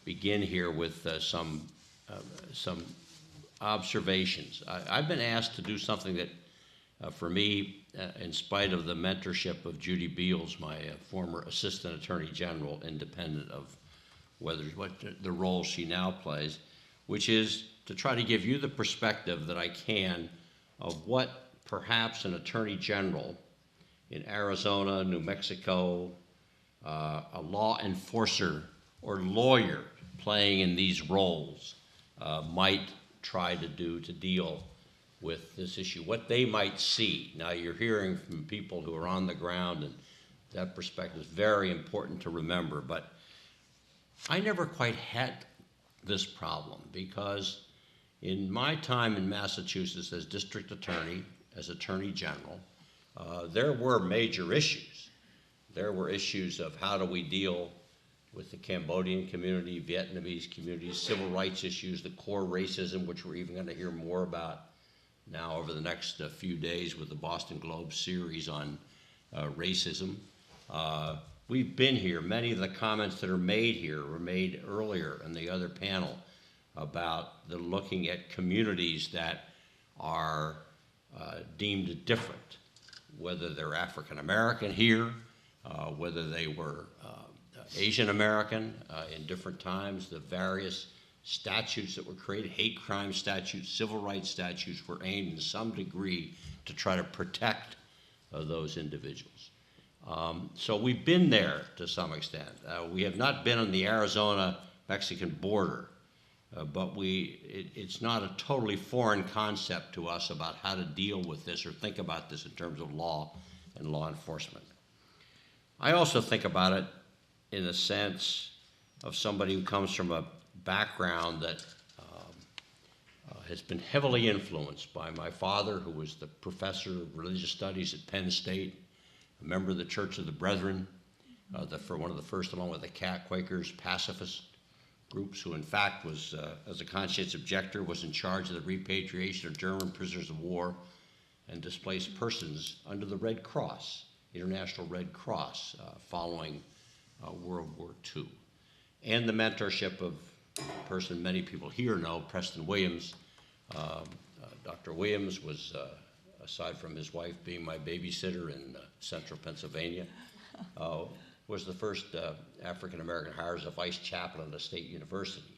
begin here with some observations. I've been asked to do something that, for me, in spite of the mentorship of Judy Beals, my former Assistant Attorney General, independent of what the role she now plays, which is to try to give you the perspective that I can of what perhaps an Attorney General in Arizona, New Mexico, a law enforcer or lawyer playing in these roles might try to do to deal with this issue, what they might see. Now, you're hearing from people who are on the ground, and that perspective is very important to remember, but I never quite had this problem because in my time in Massachusetts as district attorney, as attorney general, there were major issues. There were issues of how do we deal with the Cambodian community, Vietnamese communities, civil rights issues, the core racism, which we're even going to hear more about now over the next few days with the Boston Globe series on racism. We've been here. Many of the comments that are made here were made earlier in the other panel about the looking at communities that are deemed different, whether they're African American here, whether they were Asian American in different times, the various statutes that were created, hate crime statutes, civil rights statutes, were aimed in some degree to try to protect those individuals. So we've been there to some extent. We have not been on the Arizona-Mexican border, but it's not a totally foreign concept to us about how to deal with this or think about this in terms of law and law enforcement. I also think about it in the sense of somebody who comes from a background that has been heavily influenced by my father, who was the professor of religious studies at Penn State, a member of the Church of the Brethren, for one of the first, along with the Quakers, pacifist groups, who in fact was, as a conscientious objector, was in charge of the repatriation of German prisoners of war and displaced persons under the Red Cross, International Red Cross, following World War II. And the mentorship of a person many people here know, Preston Williams. Dr. Williams was, aside from his wife being my babysitter in central Pennsylvania, was the first African-American hired as a vice chaplain at a state university.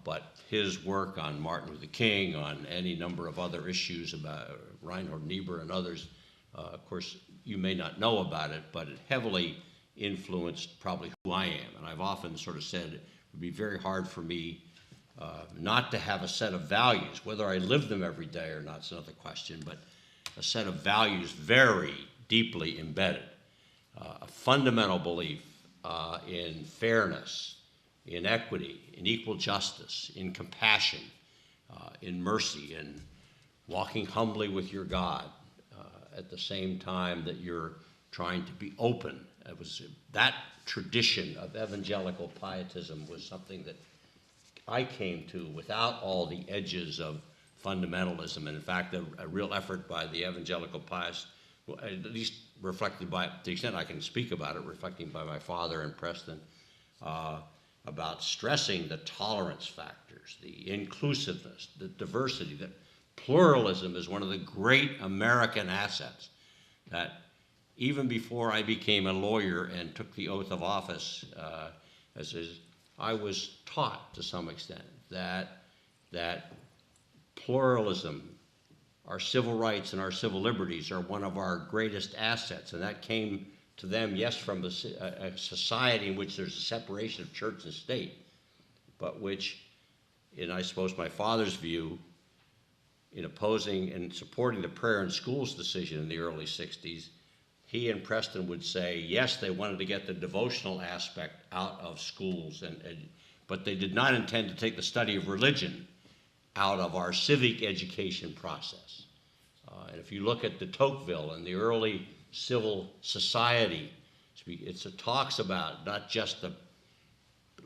But his work on Martin Luther King, on any number of other issues about Reinhold Niebuhr and others, of course, you may not know about it, but it heavily influenced probably who I am. And I've often sort of said it would be very hard for me not to have a set of values. Whether I live them every day or not is another question, but a set of values very deeply embedded. A fundamental belief in fairness, in equity, in equal justice, in compassion, in mercy, in walking humbly with your God at the same time that you're trying to be open. It was that tradition of evangelical pietism was something that I came to without all the edges of fundamentalism. And in fact, a real effort by the evangelical pious, at least reflected by, to the extent I can speak about it, reflecting by my father and Preston, about stressing the tolerance factors, the inclusiveness, the diversity, that pluralism is one of the great American assets that even before I became a lawyer and took the oath of office, I was taught to some extent that pluralism, our civil rights and our civil liberties are one of our greatest assets, and that came to them, yes, from a society in which there's a separation of church and state, but which, in I suppose my father's view, in opposing and supporting the prayer in schools decision in the early 60s, he and Preston would say, yes, they wanted to get the devotional aspect out of schools, but they did not intend to take the study of religion out of our civic education process. And if you look at de Tocqueville and the early civil society, it talks about not just the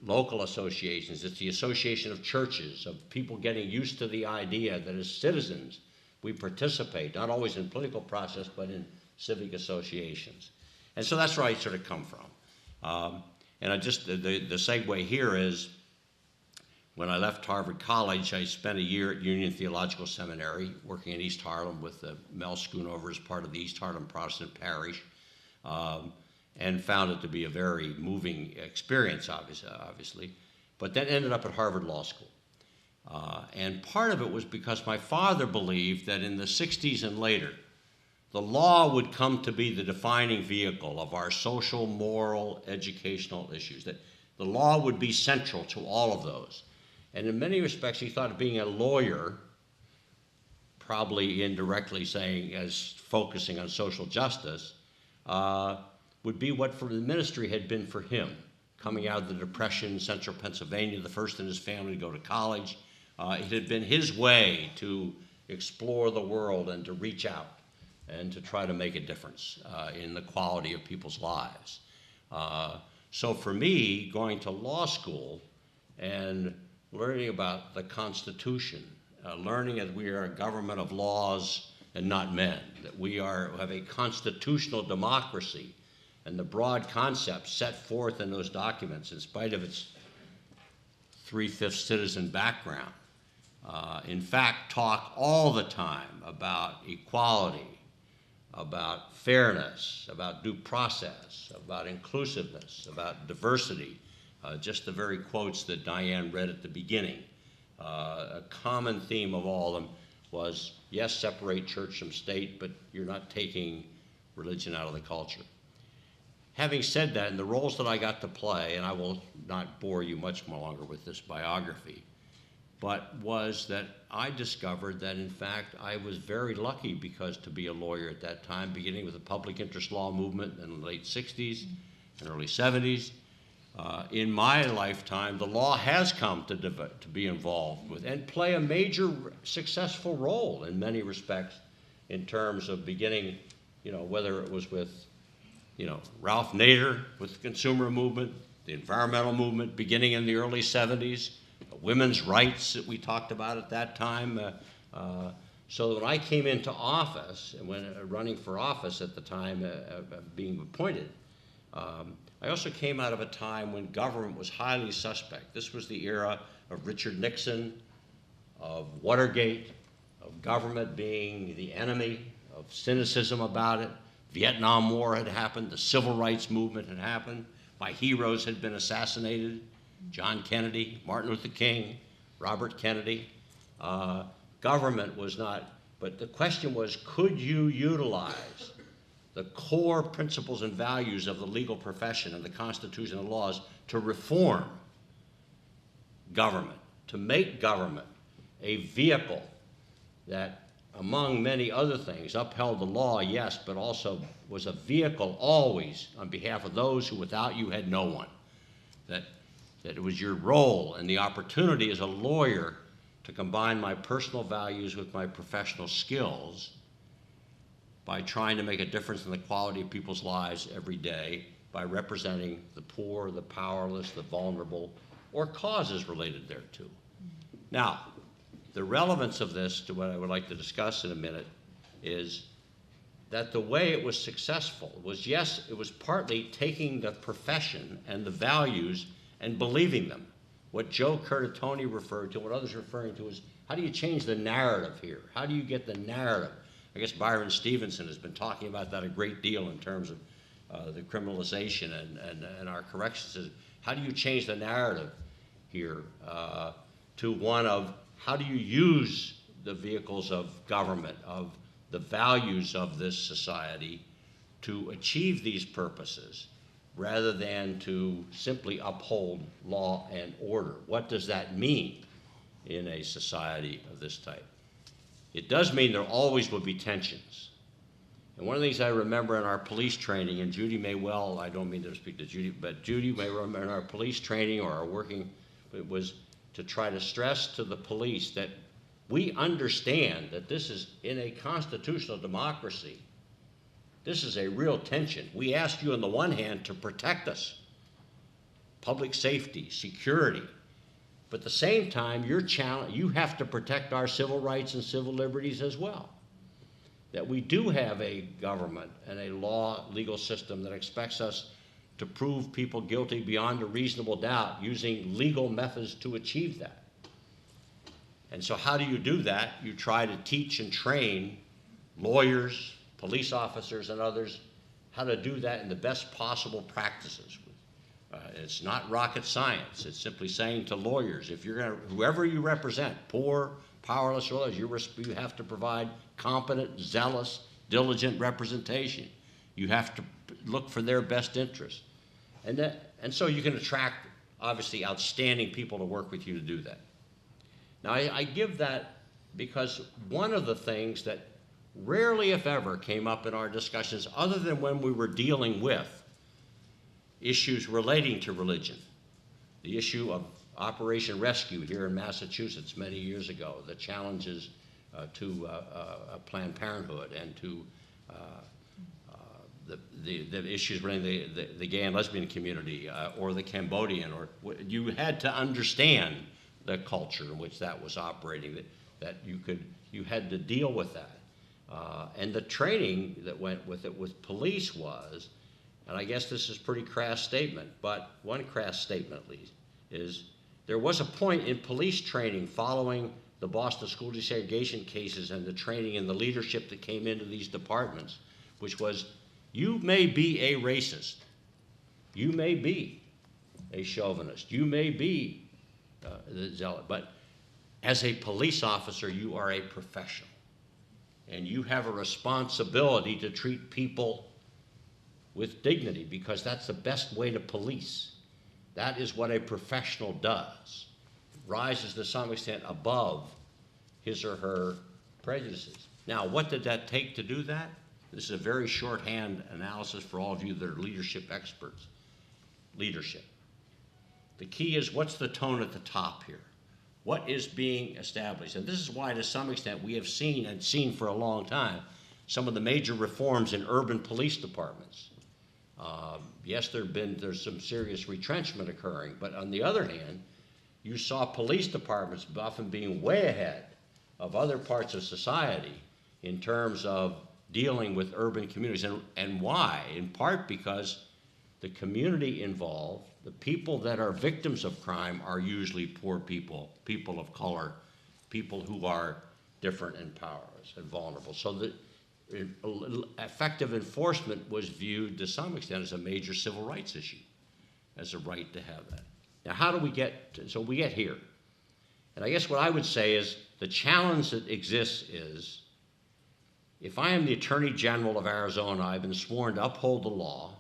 local associations, it's the association of churches, of people getting used to the idea that as citizens, We participate, not always in political process, but in civic associations. And so that's where I sort of come from. And I just, the segue here is, when I left Harvard College, I spent a year at Union Theological Seminary, working in East Harlem with Mel Schoonover as part of the East Harlem Protestant Parish, and found it to be a very moving experience, obviously, but then ended up at Harvard Law School. And part of it was because my father believed that in the 60s and later, the law would come to be the defining vehicle of our social, moral, educational issues, that the law would be central to all of those. And in many respects, he thought of being a lawyer, probably indirectly saying as focusing on social justice, would be what for the ministry had been for him. Coming out of the Depression in central Pennsylvania, the first in his family to go to college, it had been his way to explore the world and to reach out and to try to make a difference in the quality of people's lives. So for me, going to law school and learning about the Constitution, learning that we are a government of laws and not men, that we have a constitutional democracy, and the broad concepts set forth in those documents, in spite of its 3/5 citizen background, in fact, talk all the time about equality, about fairness, about due process, about inclusiveness, about diversity. Just the very quotes that Diane read at the beginning. A common theme of all of them was, yes, separate church from state, but you're not taking religion out of the culture. Having said that, in the roles that I got to play, and I will not bore you much more longer with this biography, but was that I discovered that, in fact, I was very lucky because to be a lawyer at that time, beginning with the public interest law movement in the late 60s and early 70s. In my lifetime, the law has come to be involved with and play a major successful role in many respects in terms of beginning, whether it was with, Ralph Nader with the consumer movement, the environmental movement beginning in the early 70s, women's rights that we talked about at that time. So when I came into office, and when running for office at the time, being appointed, I also came out of a time when government was highly suspect. This was the era of Richard Nixon, of Watergate, of government being the enemy, of cynicism about it. Vietnam War had happened, the civil rights movement had happened, my heroes had been assassinated, John Kennedy, Martin Luther King, Robert Kennedy. Government was not, but the question was, could you utilize the core principles and values of the legal profession and the Constitution and laws to reform government, to make government a vehicle that, among many other things, upheld the law, yes, but also was a vehicle always on behalf of those who without you had no one. That it was your role and the opportunity as a lawyer to combine my personal values with my professional skills by trying to make a difference in the quality of people's lives every day by representing the poor, the powerless, the vulnerable, or causes related thereto. Now, the relevance of this to what I would like to discuss in a minute is that the way it was successful was, yes, it was partly taking the profession and the values and believing them. What Joe Curtatone referred to, what others are referring to, is how do you change the narrative here? How do you get the narrative? I guess Byron Stevenson has been talking about that a great deal in terms of the criminalization and our corrections system. How do you change the narrative here to one of how do you use the vehicles of government, of the values of this society to achieve these purposes rather than to simply uphold law and order? What does that mean in a society of this type? It does mean there always will be tensions. And one of the things I remember in our police training, and Judy may well, I don't mean to speak to Judy, but Judy may remember in our police training or our working, it was to try to stress to the police that we understand that this is in a constitutional democracy. This is a real tension. We ask you on the one hand to protect us, public safety, security, But at the same time, you have to protect our civil rights and civil liberties as well. That we do have a government and a legal system that expects us to prove people guilty beyond a reasonable doubt using legal methods to achieve that. And so how do you do that? You try to teach and train lawyers, police officers, and others how to do that in the best possible practices. It's not rocket science. It's simply saying to lawyers, if you're going to, whoever you represent, poor, powerless, or others, you have to provide competent, zealous, diligent representation. You have to look for their best interest. And so you can attract, obviously, outstanding people to work with you to do that. Now, I give that because one of the things that rarely, if ever, came up in our discussions, other than when we were dealing with issues relating to religion, the issue of Operation Rescue here in Massachusetts many years ago, the challenges to Planned Parenthood and to the issues relating to the gay and lesbian community or the Cambodian, or you had to understand the culture in which that was operating, that you had to deal with that. And the training that went with it with police was, and I guess this is a pretty crass statement, but one crass statement at least, is there was a point in police training following the Boston school desegregation cases and the training and the leadership that came into these departments, which was, you may be a racist, you may be a chauvinist, you may be the zealot, but as a police officer, you are a professional. And you have a responsibility to treat people with dignity, because that's the best way to police. That is what a professional does. Rises to some extent above his or her prejudices. Now, what did that take to do that? This is a very shorthand analysis for all of you that are leadership experts. Leadership. The key is, what's the tone at the top here? What is being established? And this is why, to some extent, we have seen for a long time some of the major reforms in urban police departments. Yes, there's some serious retrenchment occurring, but on the other hand, you saw police departments often being way ahead of other parts of society in terms of dealing with urban communities. And why? In part because the community involved, the people that are victims of crime, are usually poor people, people of color, people who are different and powerless and vulnerable. So the effective enforcement was viewed to some extent as a major civil rights issue, as a right to have that. Now, how do we get so we get here? And I guess what I would say is the challenge that exists is, if I am the Attorney General of Arizona, I've been sworn to uphold the law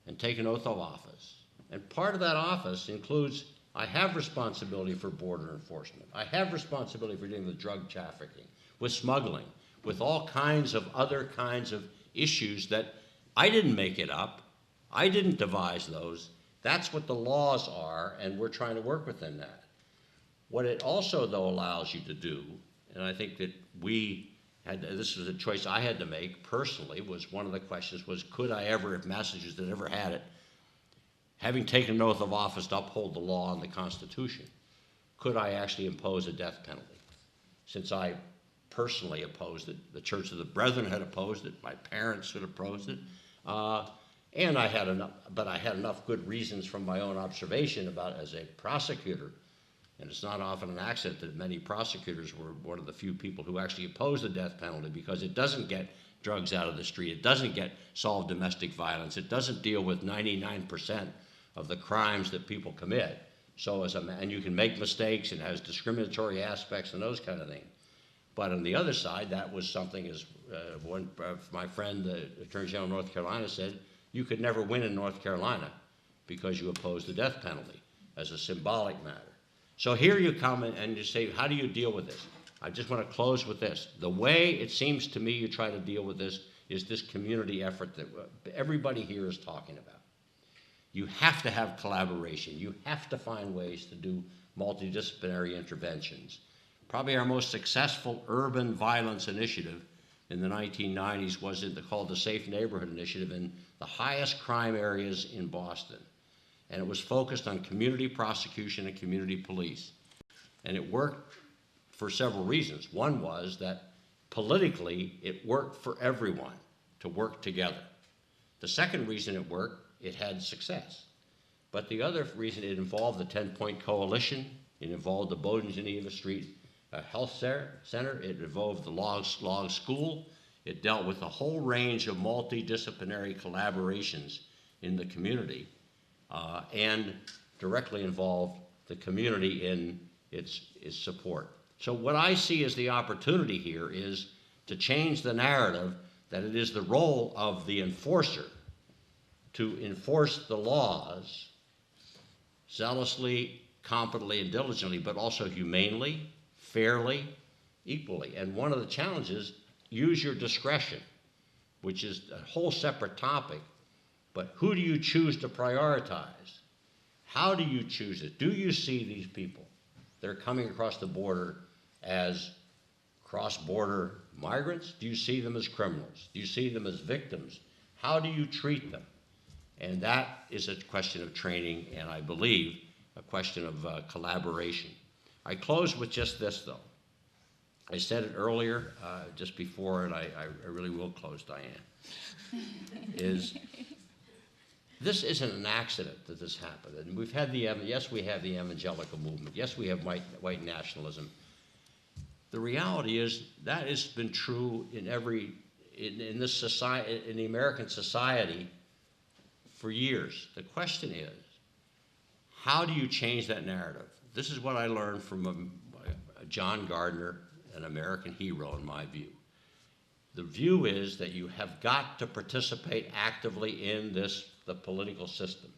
and take an oath of office. And part of that office includes, I have responsibility for border enforcement. I have responsibility for dealing with drug trafficking, with smuggling, with all kinds of other kinds of issues that I didn't make it up. I didn't devise those. That's what the laws are, and we're trying to work within that. What it also, though, allows you to do, and I think that this was a choice I had to make personally, was one of the questions was, could I ever, if Massachusetts had ever had it, having taken an oath of office to uphold the law and the Constitution, could I actually impose a death penalty? Since I personally opposed it, the Church of the Brethren had opposed it, my parents had opposed it, and I had enough good reasons from my own observation about, as a prosecutor, and it's not often an accident that many prosecutors were one of the few people who actually opposed the death penalty, because it doesn't get drugs out of the street, it doesn't solve domestic violence, it doesn't deal with 99% of the crimes that people commit. So and you can make mistakes, and has discriminatory aspects and those kind of things. But on the other side, that was something, as one of my friend, the Attorney General of North Carolina, said, you could never win in North Carolina because you oppose the death penalty as a symbolic matter. So here you come and you say, how do you deal with this? I just want to close with this. The way it seems to me you try to deal with this is this community effort that everybody here is talking about. You have to have collaboration. You have to find ways to do multidisciplinary interventions. Probably our most successful urban violence initiative in the 1990s was called the Safe Neighborhood Initiative in the highest crime areas in Boston. and it was focused on community prosecution and community police. And it worked for several reasons. One was that politically, it worked for everyone to work together. The second reason it worked, it had success. But the other reason, it involved the 10-point coalition, it involved the Bowdoin Geneva Street Health Center, it involved the Log School, it dealt with a whole range of multidisciplinary collaborations in the community, and directly involved the community in its support. So what I see as the opportunity here is to change the narrative that it is the role of the enforcer to enforce the laws zealously, competently, and diligently, but also humanely, fairly, equally. And one of the challenges, use your discretion, which is a whole separate topic, but who do you choose to prioritize? How do you choose it? Do you see these people? They're coming across the border as cross-border migrants? Do you see them as criminals? Do you see them as victims? How do you treat them? And that is a question of training, and I believe a question of collaboration. I close with just this, though. I said it earlier, just before, and I really will close, Diane, is this isn't an accident that this happened. And we've had yes, we have the evangelical movement. Yes, we have white nationalism. The reality is that has been true in this society, in the American society, for years. The question is, how do you change that narrative? This is what I learned from John Gardner, an American hero in my view. The view is that you have got to participate actively in the political system.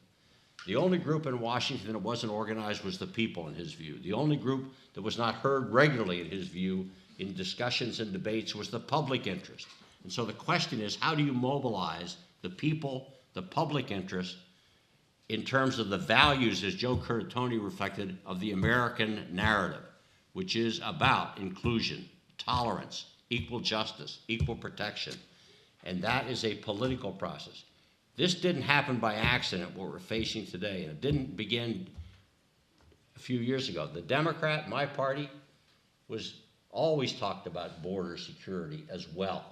The only group in Washington that wasn't organized was the people, in his view. The only group that was not heard regularly, in his view, in discussions and debates was the public interest. And so the question is, how do you mobilize the people, the public interest, in terms of the values, as Joe Curtatone reflected, of the American narrative, which is about inclusion, tolerance, equal justice, equal protection. And that is a political process. This didn't happen by accident, what we're facing today, and it didn't begin a few years ago. The Democrat, my party, was always talked about border security as well.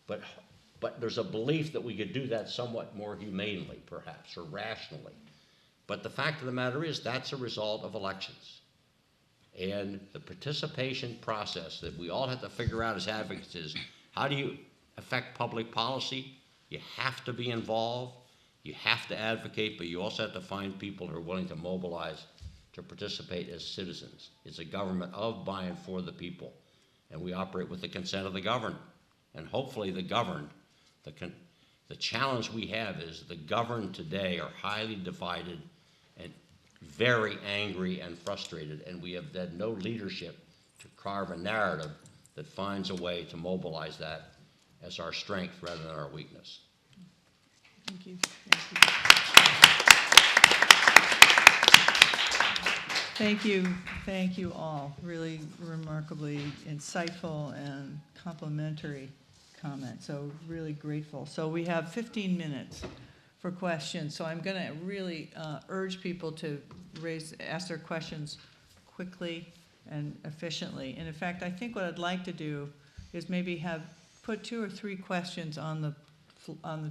But there's a belief that we could do that somewhat more humanely, perhaps, or rationally. But the fact of the matter is that's a result of elections. And the participation process that we all have to figure out as advocates is, how do you affect public policy? You have to be involved, you have to advocate, but you also have to find people who are willing to mobilize to participate as citizens. It's a government of, by, and for the people. And we operate with the consent of the governed. And hopefully the governed, the challenge we have is the governed today are highly divided and very angry and frustrated, and we have had no leadership to carve a narrative that finds a way to mobilize that as our strength rather than our weakness. Thank you. Thank you. Thank you all. Really remarkably insightful and complimentary comments. So really grateful. So we have 15 minutes for questions. So I'm going to really urge people to ask their questions quickly and efficiently. And in fact, I think what I'd like to do is maybe put 2 or 3 questions on the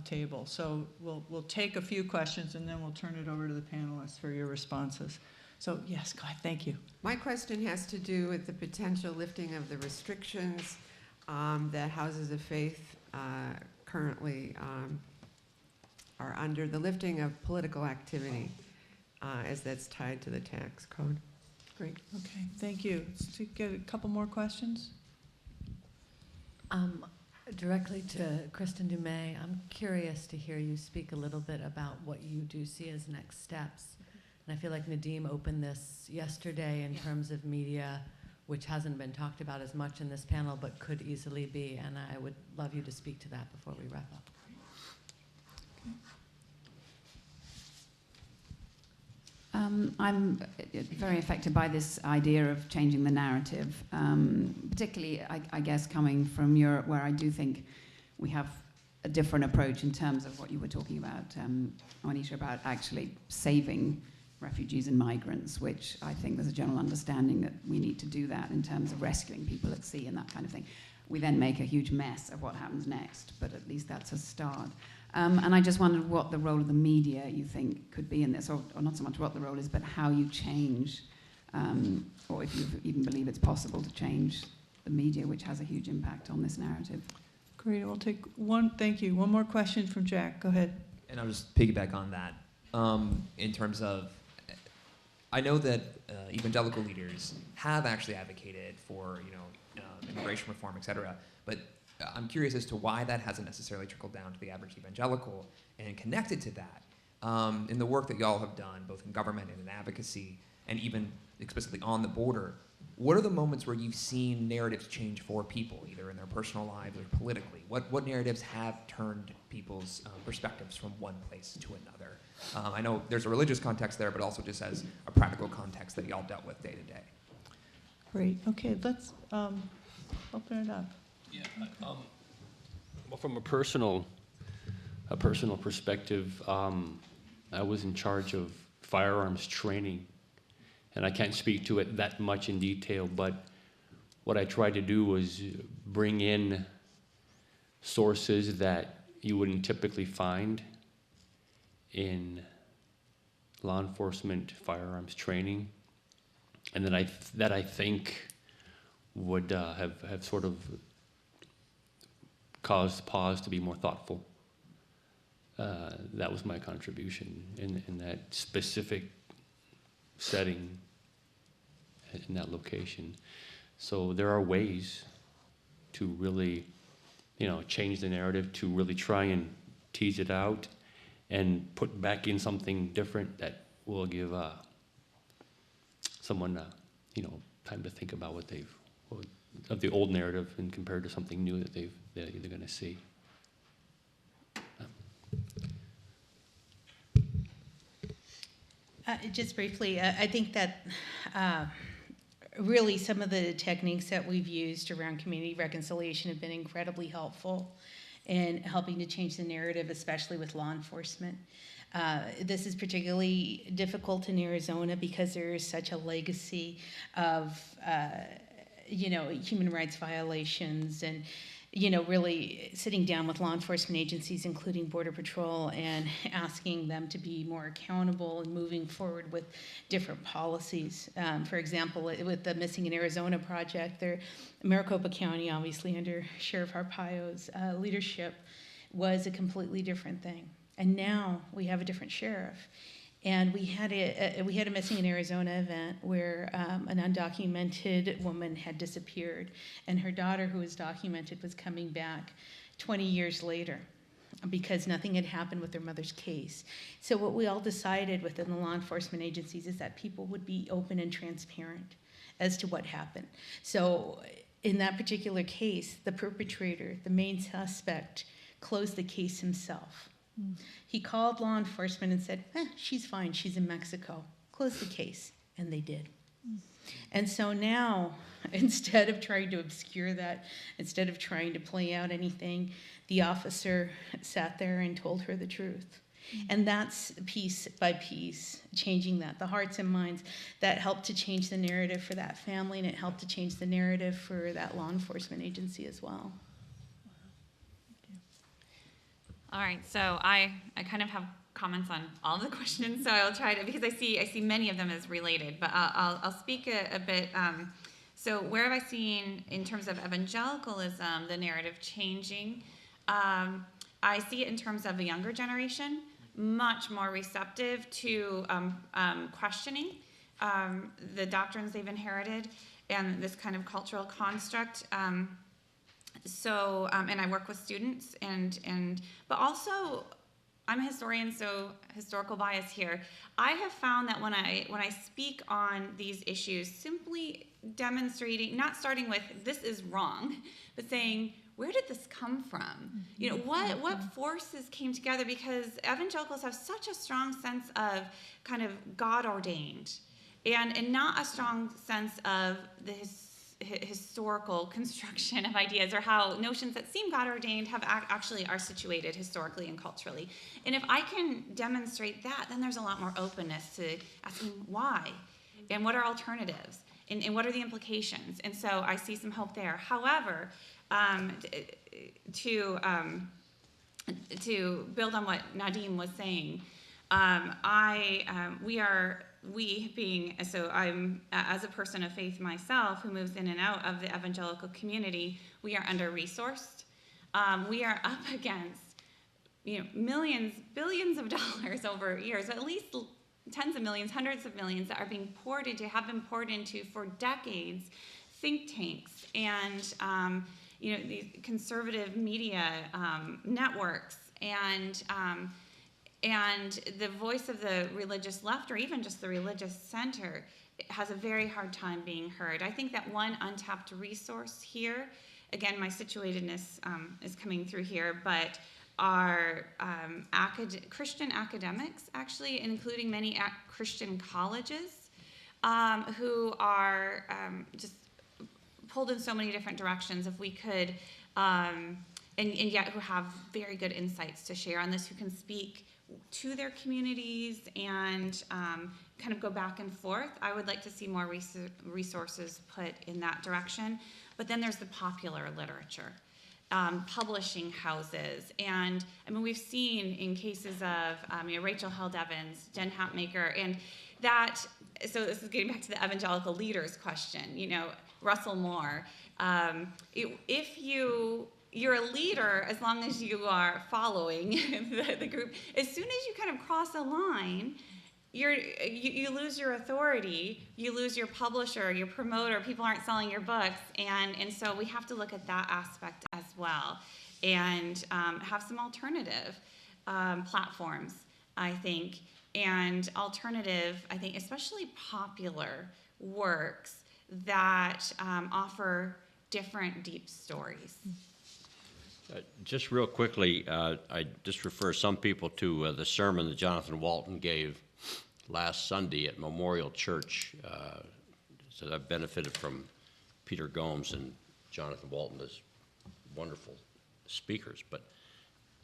table. So we'll take a few questions and then we'll turn it over to the panelists for your responses. So yes, go ahead. Thank you. My question has to do with the potential lifting of the restrictions that houses of faith currently are under, the lifting of political activity as that's tied to the tax code. Great. Okay. Thank you. Let's get a couple more questions. Directly to Kristin Du Mez, I'm curious to hear you speak a little bit about what you do see as next steps. And I feel like Nadim opened this yesterday in terms of media, which hasn't been talked about as much in this panel, but could easily be. And I would love you to speak to that before we wrap up. I'm very affected by this idea of changing the narrative, particularly, I guess, coming from Europe, where I do think we have a different approach in terms of what you were talking about, Juanita, about actually saving refugees and migrants, which I think there's a general understanding that we need to do that in terms of rescuing people at sea and that kind of thing. We then make a huge mess of what happens next, but at least that's a start. And I just wondered what the role of the media you think could be in this, or not so much what the role is, but how you change, or if you even believe it's possible to change the media, which has a huge impact on this narrative. Great, we'll take one, thank you. One more question from Jack, go ahead. And I'll just piggyback on that. In terms of, I know that evangelical leaders have actually advocated for, immigration reform, et cetera, but I'm curious as to why that hasn't necessarily trickled down to the average evangelical. And connected to that, in the work that y'all have done, both in government and in advocacy, and even explicitly on the border, what are the moments where you've seen narratives change for people, either in their personal lives or politically? What narratives have turned people's perspectives from one place to another? I know there's a religious context there, but also just as a practical context that y'all dealt with day to day. Great, okay, let's open it up. Yeah, well, from a personal perspective, I was in charge of firearms training, and I can't speak to it that much in detail, but what I tried to do was bring in sources that you wouldn't typically find in law enforcement firearms training, and that I think would have sort of caused pause to be more thoughtful. That was my contribution in that specific setting, in that location. So there are ways to really, change the narrative, to really try and tease it out and put back in something different that will give someone, time to think about of the old narrative and compared to something new that they're going to see. Just briefly, I think that really some of the techniques that we've used around community reconciliation have been incredibly helpful in helping to change the narrative, especially with law enforcement. This is particularly difficult in Arizona because there is such a legacy of human rights violations and really sitting down with law enforcement agencies, including Border Patrol, and asking them to be more accountable and moving forward with different policies. For example, with the Missing in Arizona project, Maricopa County, obviously under Sheriff Arpaio's leadership, was a completely different thing. And now we have a different sheriff. And we had a Missing in Arizona event where an undocumented woman had disappeared, and her daughter, who was documented, was coming back 20 years later because nothing had happened with their mother's case. So what we all decided within the law enforcement agencies is that people would be open and transparent as to what happened. So in that particular case, the perpetrator, the main suspect, closed the case himself. He called law enforcement and said, she's fine, she's in Mexico. Close the case. And they did. And so now, instead of trying to obscure that, instead of trying to play out anything, the officer sat there and told her the truth. And that's piece by piece, changing that, the hearts and minds, that helped to change the narrative for that family, and it helped to change the narrative for that law enforcement agency as well. All right, so I kind of have comments on all the questions, so I'll try to, because I see many of them as related, but I'll speak a bit. So where have I seen, in terms of evangelicalism, the narrative changing? I see it in terms of a younger generation, much more receptive to questioning the doctrines they've inherited and this kind of cultural construct. So, and I work with students, but also I'm a historian, so historical bias here. I have found that when I speak on these issues, simply demonstrating, not starting with this is wrong, but saying, where did this come from? What forces came together? Because evangelicals have such a strong sense of kind of God ordained, and not a strong sense of the historical construction of ideas, or how notions that seem God ordained have actually are situated historically and culturally. And if I can demonstrate that, then there's a lot more openness to asking why, and what are alternatives, and what are the implications. And so I see some hope there. However, to build on what Nadim was saying, I'm as a person of faith myself who moves in and out of the evangelical community, we are under-resourced. We are up against, millions, billions of dollars over years, at least tens of millions, hundreds of millions that are being poured into, have been poured into for decades, think tanks and these conservative media networks and the voice of the religious left, or even just the religious center, has a very hard time being heard. I think that one untapped resource here, again, my situatedness is coming through here, but are Christian academics, actually, including many Christian colleges, who are just pulled in so many different directions. If we could, and yet who have very good insights to share on this, who can speak to their communities and kind of go back and forth. I would like to see more resources put in that direction. But then there's the popular literature, publishing houses. And I mean, we've seen in cases of Rachel Held Evans, Jen Hatmaker, and that, so this is getting back to the evangelical leaders question, Russell Moore. If you're a leader as long as you are following the group. As soon as you kind of cross a line, you lose your authority, you lose your publisher, your promoter, people aren't selling your books, and so we have to look at that aspect as well, and have some alternative platforms, I think, and alternative, I think, especially popular works that offer different deep stories. Just real quickly, I just refer some people to the sermon that Jonathan Walton gave last Sunday at Memorial Church. So I've benefited from Peter Gomes and Jonathan Walton as wonderful speakers, but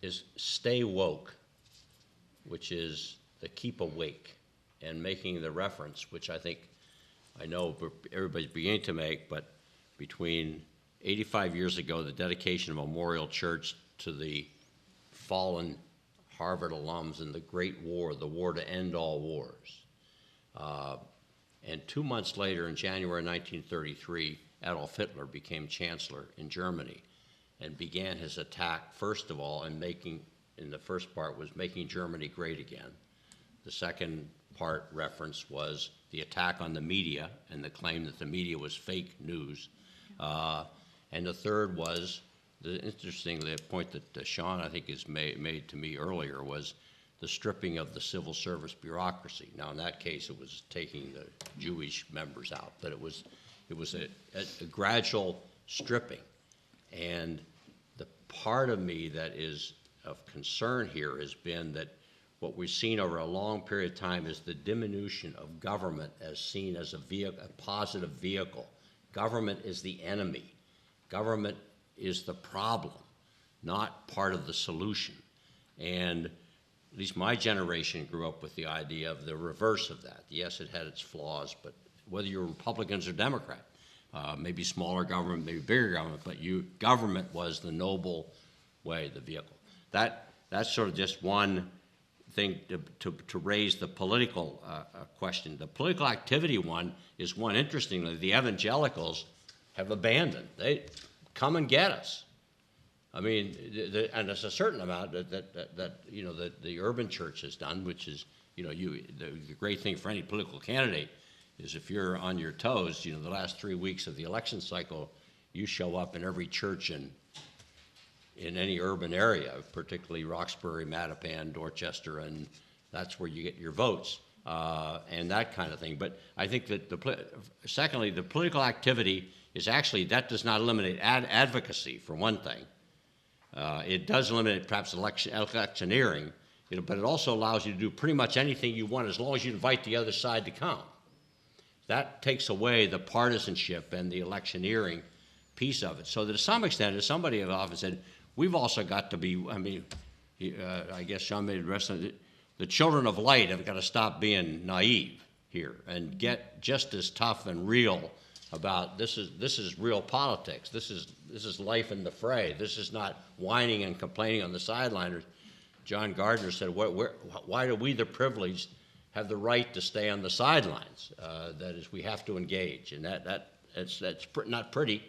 is stay woke, which is the keep awake, and making the reference, which I know everybody's beginning to make, but between 85 years ago, the dedication of Memorial Church to the fallen Harvard alums in the Great War, the war to end all wars. And 2 months later, in January 1933, Adolf Hitler became chancellor in Germany and began his attack, first of all, in the first part was making Germany great again. The second part reference was the attack on the media and the claim that the media was fake news. And the third was, interestingly, a point that Sean, I think, has made to me earlier, was the stripping of the civil service bureaucracy. Now, in that case, it was taking the Jewish members out, but it was a gradual stripping. And the part of me that is of concern here has been that what we've seen over a long period of time is the diminution of government as seen as a positive vehicle. Government is the enemy. Government is the problem, not part of the solution. And at least my generation grew up with the idea of the reverse of that. Yes, it had its flaws, but whether you're Republicans or Democrat, maybe smaller government, maybe bigger government, but government was the noble way, the vehicle. That's sort of just one thing to raise the political question. The political activity one is one, interestingly, the evangelicals have abandoned. They come and get us. I mean, and there's a certain amount that the urban church has done, which is, the great thing for any political candidate is if you're on your toes, the last 3 weeks of the election cycle, you show up in every church in any urban area, particularly Roxbury, Mattapan, Dorchester, and that's where you get your votes and that kind of thing. But I think that secondly, the political activity is actually, that does not eliminate advocacy, for one thing. It does eliminate perhaps electioneering, but it also allows you to do pretty much anything you want as long as you invite the other side to come. that takes away the partisanship and the electioneering piece of it. So that to some extent, as somebody have often said, we've also got to be, I mean, I guess Sean made the rest of it, the children of light have got to stop being naive here and get just as tough and real about this is real politics. This is life in the fray. This is not whining and complaining on the sideline. John Gardner said, why do we, the privileged, have the right to stay on the sidelines? That is, we have to engage, and that's not pretty,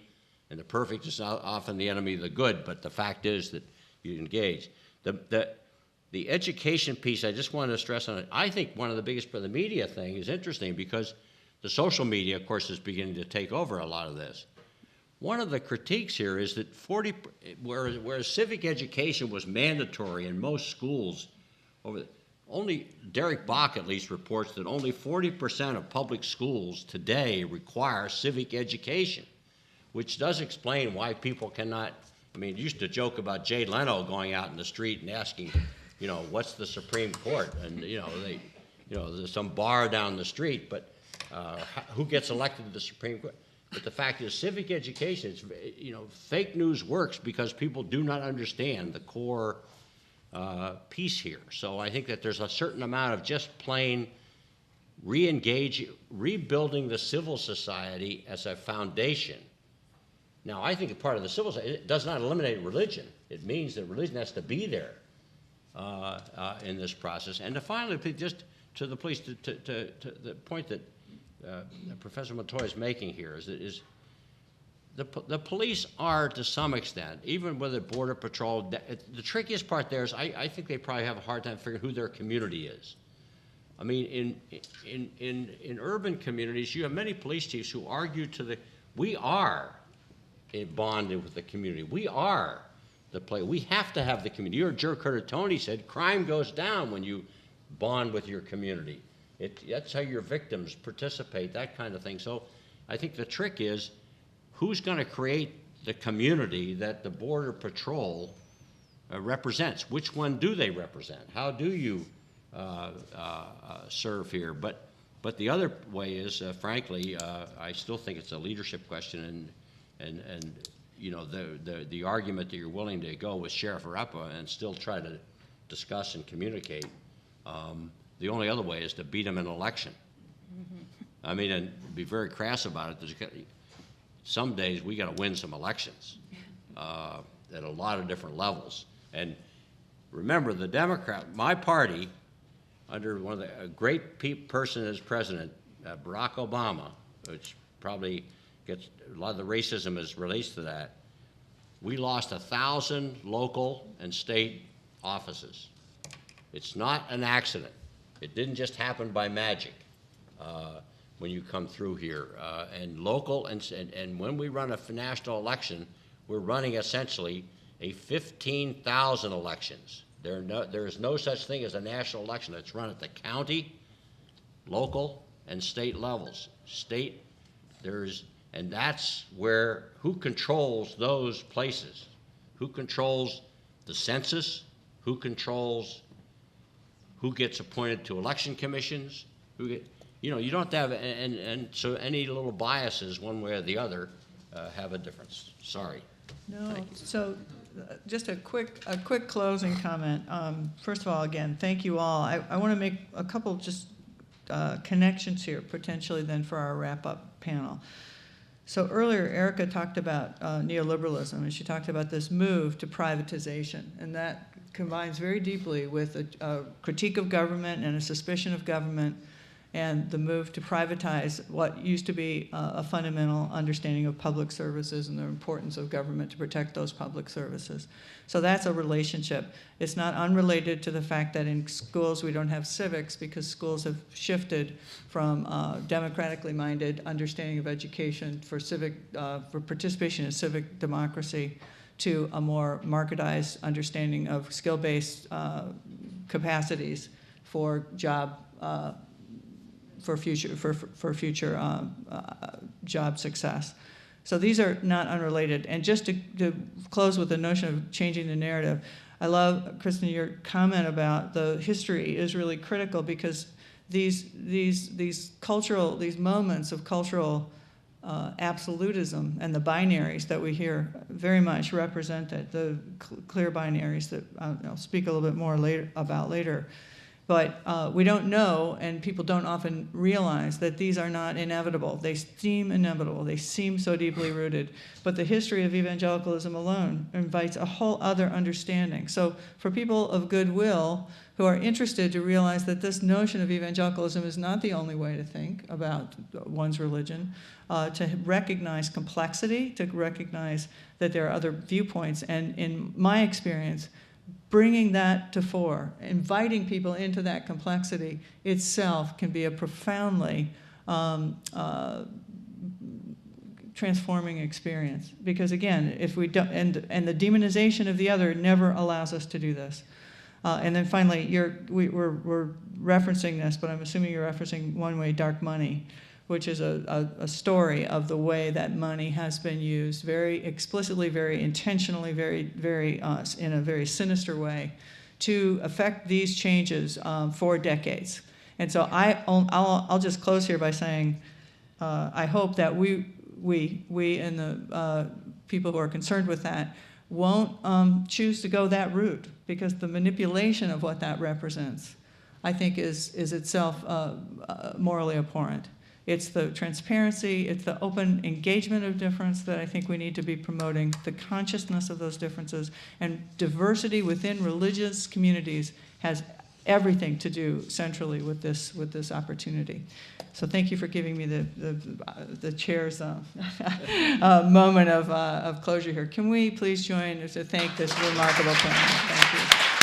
and the perfect is often the enemy of the good, but the fact is that you engage. The education piece, I just wanted to stress on it. I think one of the biggest, for the media thing, is interesting because the social media, of course, is beginning to take over a lot of this. One of the critiques here is that whereas civic education was mandatory in most schools, only Derek Bach at least reports that only 40% of public schools today require civic education, which does explain why people cannot. I mean, you used to joke about Jay Leno going out in the street and asking, what's the Supreme Court? And, there's some bar down the street, but who gets elected to the Supreme Court? But the fact is, civic education, fake news works because people do not understand the core piece here. So I think that there's a certain amount of just plain rebuilding the civil society as a foundation. Now, I think a part of the civil society, it does not eliminate religion. It means that religion has to be there in this process. And to finally, just to the police, to the point that Professor Montoya is making here is the police are, to some extent, even with the Border Patrol, the trickiest part there is I think they probably have a hard time figuring who their community is. I mean, in urban communities, you have many police chiefs who argue we are bonded with the community. We are the play. We have to have the community. You heard Joe Curtatone said, crime goes down when you bond with your community. That's how your victims participate, that kind of thing. So I think the trick is, who's going to create the community that the Border Patrol represents? Which one do they represent? How do you serve here? But the other way is, frankly, I still think it's a leadership question, and the argument that you're willing to go with Sheriff Arepa and still try to discuss and communicate. The only other way is to beat them in an election. Mm-hmm. I mean, and be very crass about it. Some days we got to win some elections at a lot of different levels. And remember, the Democrat, my party, under a great person as president, Barack Obama, which probably gets a lot of the racism is relates to that. We lost 1,000 local and state offices. It's not an accident. It didn't just happen by magic when you come through here. And local and when we run a national election, we're running essentially a 15,000 elections. There is no such thing as a national election. It's run at the county, local, and state levels. And that's where, who controls those places? Who controls the census? Who controls who gets appointed to election commissions? You don't have, and so any little biases one way or the other have a difference. Sorry. No, so just a quick closing comment. First of all, again, thank you all. I want to make a couple just connections here, potentially then for our wrap-up panel. So earlier, Erica talked about neoliberalism, and she talked about this move to privatization, and that combines very deeply with a critique of government and a suspicion of government, and the move to privatize what used to be a fundamental understanding of public services and the importance of government to protect those public services. So that's a relationship. It's not unrelated to the fact that in schools we don't have civics, because schools have shifted from democratically minded understanding of education for participation in civic democracy to a more marketized understanding of skill-based capacities for future job success. So these are not unrelated. And just to close with the notion of changing the narrative, I love, Kristin, your comment about the history is really critical, because these moments of cultural absolutism and the binaries that we hear very much represented, the clear binaries that I'll speak a little bit more about later. But we don't know, and people don't often realize that these are not inevitable. They seem inevitable. They seem so deeply rooted. But the history of evangelicalism alone invites a whole other understanding. So for people of goodwill who are interested to realize that this notion of evangelicalism is not the only way to think about one's religion, to recognize complexity, to recognize that there are other viewpoints, and in my experience, bringing that to fore, inviting people into that complexity itself can be a profoundly transforming experience. Because again, if we don't, and the demonization of the other never allows us to do this. And then finally, we're referencing this, but I'm assuming you're referencing One Way Dark Money, which is a story of the way that money has been used very explicitly, very intentionally, very in a very sinister way to affect these changes for decades. And so I'll just close here by saying I hope that we and the people who are concerned with that won't choose to go that route, because the manipulation of what that represents, I think, is itself morally abhorrent. It's the transparency, it's the open engagement of difference that I think we need to be promoting, the consciousness of those differences, and diversity within religious communities has everything to do centrally with this opportunity. So thank you for giving me the chair's moment of closure here. Can we please join to thank this remarkable panel? Thank you.